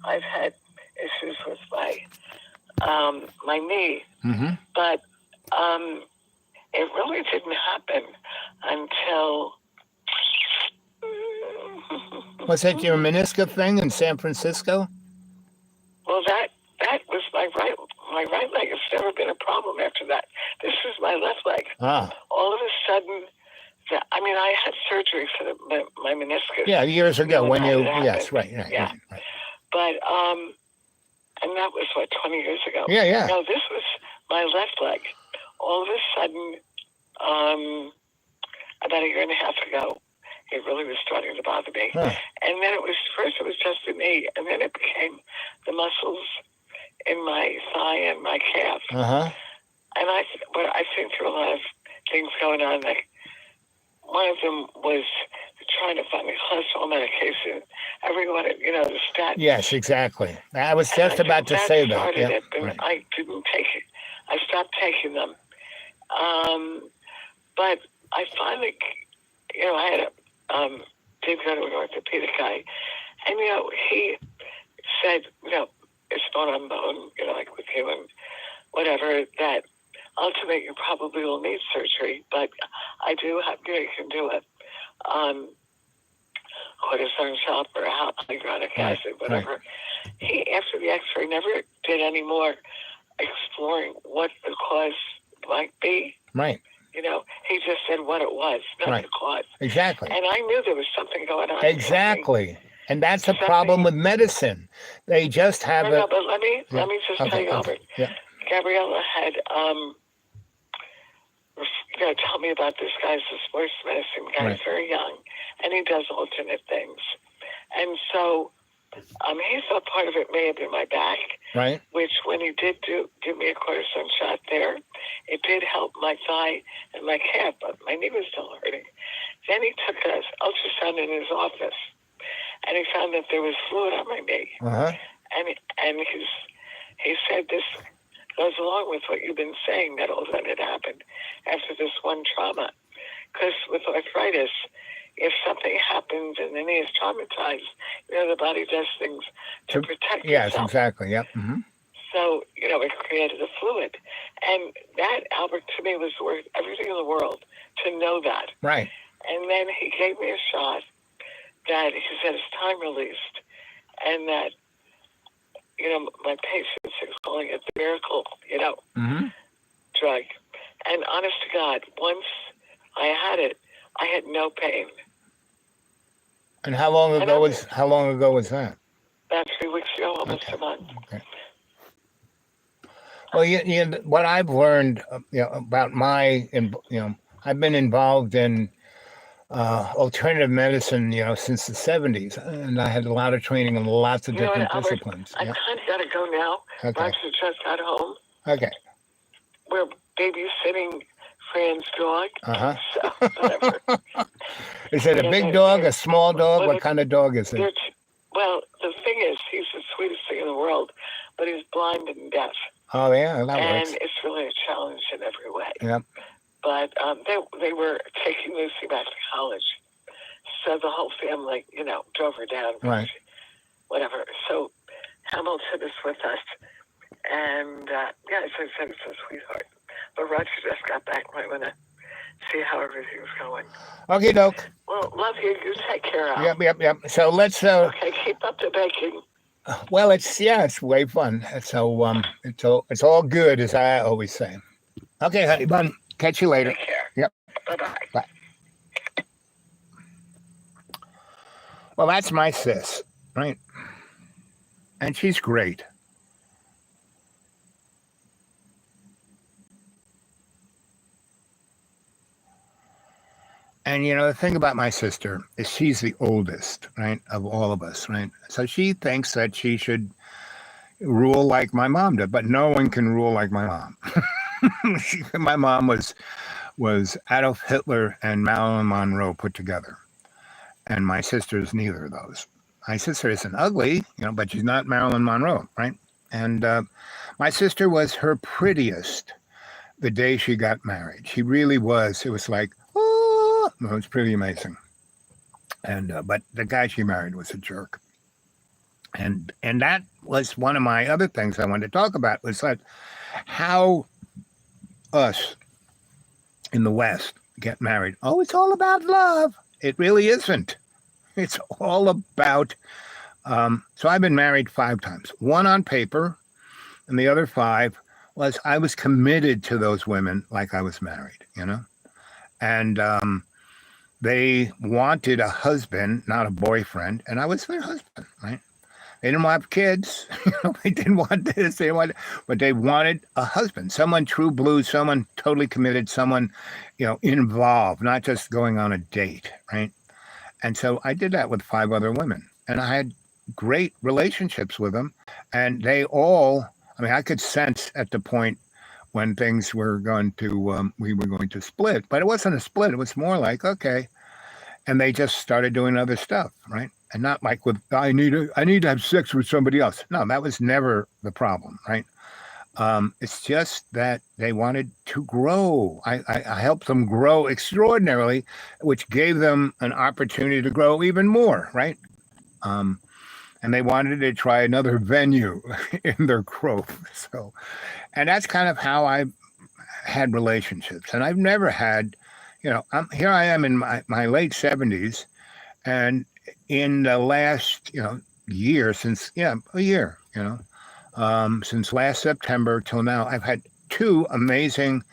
I've had issues with my knee, but it really didn't happen until. Was that your meniscus thing in San Francisco? Well, that was my right leg. It's never been a problem after that. This is my left leg. Ah. All of a sudden, I had surgery for my meniscus. Yeah, years ago when you. Yes, right. Yeah. But and that was 20 years ago. Yeah. No, this was my left leg. All of a sudden, about a year and a half ago, it really was starting to bother me. Huh. And then first it was just the knee, and then it became the muscles in my thigh and my calf. Uh-huh. And I think there were a lot of things going on. One of them was trying to find a cholesterol medication. Everyone, the statins. Yes, exactly. I was just about to say that. Yeah, right. I didn't take it. I stopped taking them. But I finally, I had did go to an orthopedic guy, and he said, it's bone on bone, like with you and whatever, that ultimately you probably will need surgery, but I do have, you can do it. Cortisone shot or hyaluronic acid, whatever. Right. He, after the x-ray, never did any more exploring what the cause might be. Right. He just said what it was, not the cause. Exactly. And I knew there was something going on. Exactly. And that's the problem with medicine. They just have No, but let me just tell you, Albert. Yeah. Gabriella had, told me about this guy's a sports medicine guy. He's very young, and he does alternate things. And so he thought part of it may have been my back, right? Which when he did give me a cortisone shot there, it did help my thigh and my calf, but my knee was still hurting. Then he took an ultrasound in his office, and he found that there was fluid on my knee. Uh-huh. And he said this goes along with what you've been saying, that all that had happened after this one trauma. Because with arthritis, if something happens and the knee is traumatized, the body does things to protect yes, itself. Yes, exactly. Yep. Mm-hmm. So, it created a fluid. And that, Albert, to me, was worth everything in the world to know that. Right. And then he gave me a shot that he said is time released, and that, my patients are calling it the miracle, mm-hmm. drug. And honest to God, once I had it, I had no pain. And how long ago was that? About 3 weeks ago, almost a month. Okay. Well, what I've learned, about I've been involved in alternative medicine, since the 70s, and I had a lot of training in lots of different disciplines. I kind of got to go now. Okay. Roger just got home. Okay. We're babysitting Fran's dog. Uh-huh. So, whatever. Is it a big dog, a small dog? What kind of dog is it? Well, the thing is, he's the sweetest thing in the world, but he's blind and deaf. Oh, yeah, that works. And it's really a challenge in every way. Yep. But they were taking Lucy back to college. So the whole family, drove her down. Right. Whatever. So Hamilton is with us. And, as I said, it's a sweetheart. But Roger just got back. I want to see how everything's going. Okay, doke. Well, love you. You take care of. Yep. So let's... okay, keep up the baking. Well, it's way fun. So it's all good, as I always say. Okay, honey bun. Catch you later. Take care. Yep. Bye-bye. Bye. Well, that's my sis, right? And she's great. And, the thing about my sister is she's the oldest, right, of all of us, right? So she thinks that she should rule like my mom did, but no one can rule like my mom. My mom was Adolf Hitler and Marilyn Monroe put together. And my sister's neither of those. My sister isn't ugly, but she's not Marilyn Monroe, right? And my sister was her prettiest the day she got married. She really was. It was like, it was pretty amazing. And but the guy she married was a jerk. And that was one of my other things I wanted to talk about, was that how us in the West get married. Oh, it's all about love. It really isn't. It's all about... so I've been married 5 times. 1 on paper, and the other 5 was I was committed to those women like I was married, And they wanted a husband, not a boyfriend, and I was their husband, right? They didn't want kids, they didn't want this, but they wanted a husband, someone true blue, someone totally committed, someone, involved, not just going on a date, right? And so I did that with 5 other women, and I had great relationships with them, and they all, I could sense at the point when things were going to, we were going to split, but it wasn't a split. It was more like, okay. And they just started doing other stuff, right? And not like with, I need to have sex with somebody else. No, that was never the problem, right? It's just that they wanted to grow. I helped them grow extraordinarily, which gave them an opportunity to grow even more, right? And they wanted to try another venue in their growth. So, and that's kind of how I had relationships. And I've never had, here I am in my late 70s, and in the last, year, since last September till now, I've had 2 amazing,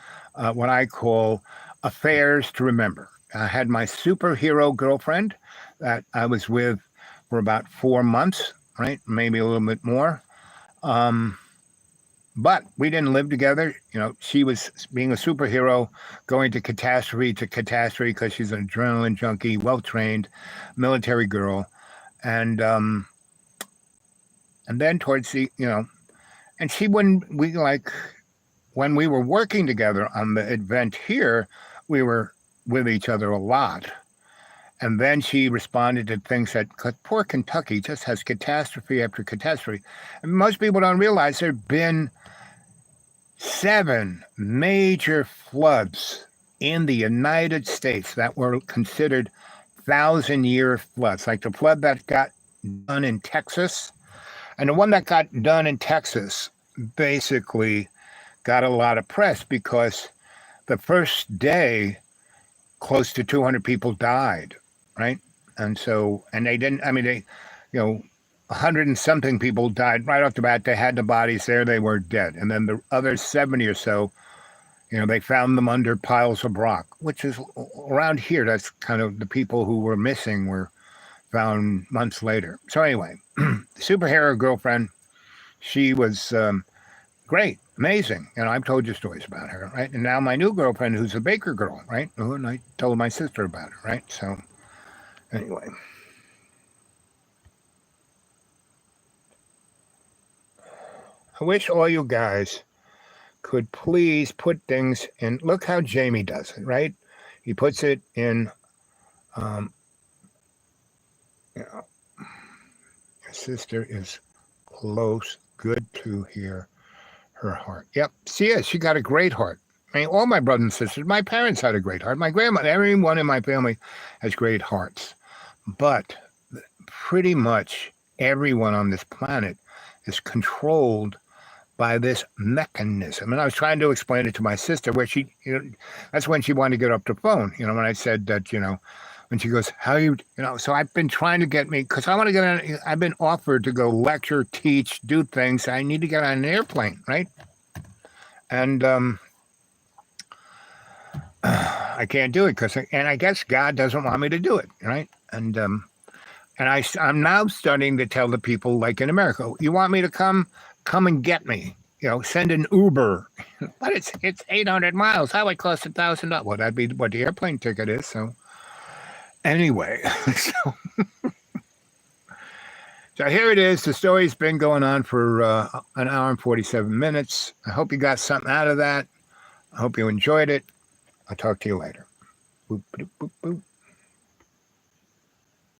what I call affairs to remember. I had my superhero girlfriend that I was with for about 4 months, right? Maybe a little bit more. but we didn't live together. She was being a superhero, going to catastrophe because she's an adrenaline junkie, well-trained military girl. And then towards and she wouldn't, when we were working together on the event here, we were with each other a lot. And then she responded to things because poor Kentucky just has catastrophe after catastrophe. And most people don't realize there have been 7 major floods in the United States that were considered 1,000-year floods, like the flood that got done in Texas. And the one that got done in Texas basically got a lot of press because the first day, close to 200 people died, right? And they didn't, 100 and something people died right off the bat. They had the bodies there, they were dead. And then the other 70 or so, they found them under piles of rock, which is around here. That's kind of the people who were missing were found months later. So anyway, superhero girlfriend, she was great, amazing. I've told you stories about her, right? And now my new girlfriend, who's a baker girl, right? And I told my sister about her, right? So anyway. I wish all you guys could please put things in. Look how Jamie does it, right? He puts it in, your sister is close, good to hear her heart. Yep, she is. She got a great heart. All my brothers and sisters, my parents had a great heart. My grandmother, everyone in my family has great hearts. But pretty much everyone on this planet is controlled by this mechanism. And I was trying to explain it to my sister, where she, that's when she wanted to get up the phone, when I said that, when she goes, how you, so I've been trying to get me, because I want to get on, I've been offered to go lecture, teach, do things. I need to get on an airplane, right? And I can't do it and I guess God doesn't want me to do it, right? And I'm now starting to tell the people, like in America, you want me to come and get me, send an Uber. But it's 800 miles. How would it cost $1,000? Well, that'd be what the airplane ticket is. So anyway, so here it is. The story's been going on for an hour and 47 minutes. I hope you got something out of that. I hope you enjoyed it. I'll talk to you later. Boop, boop, boop, boop.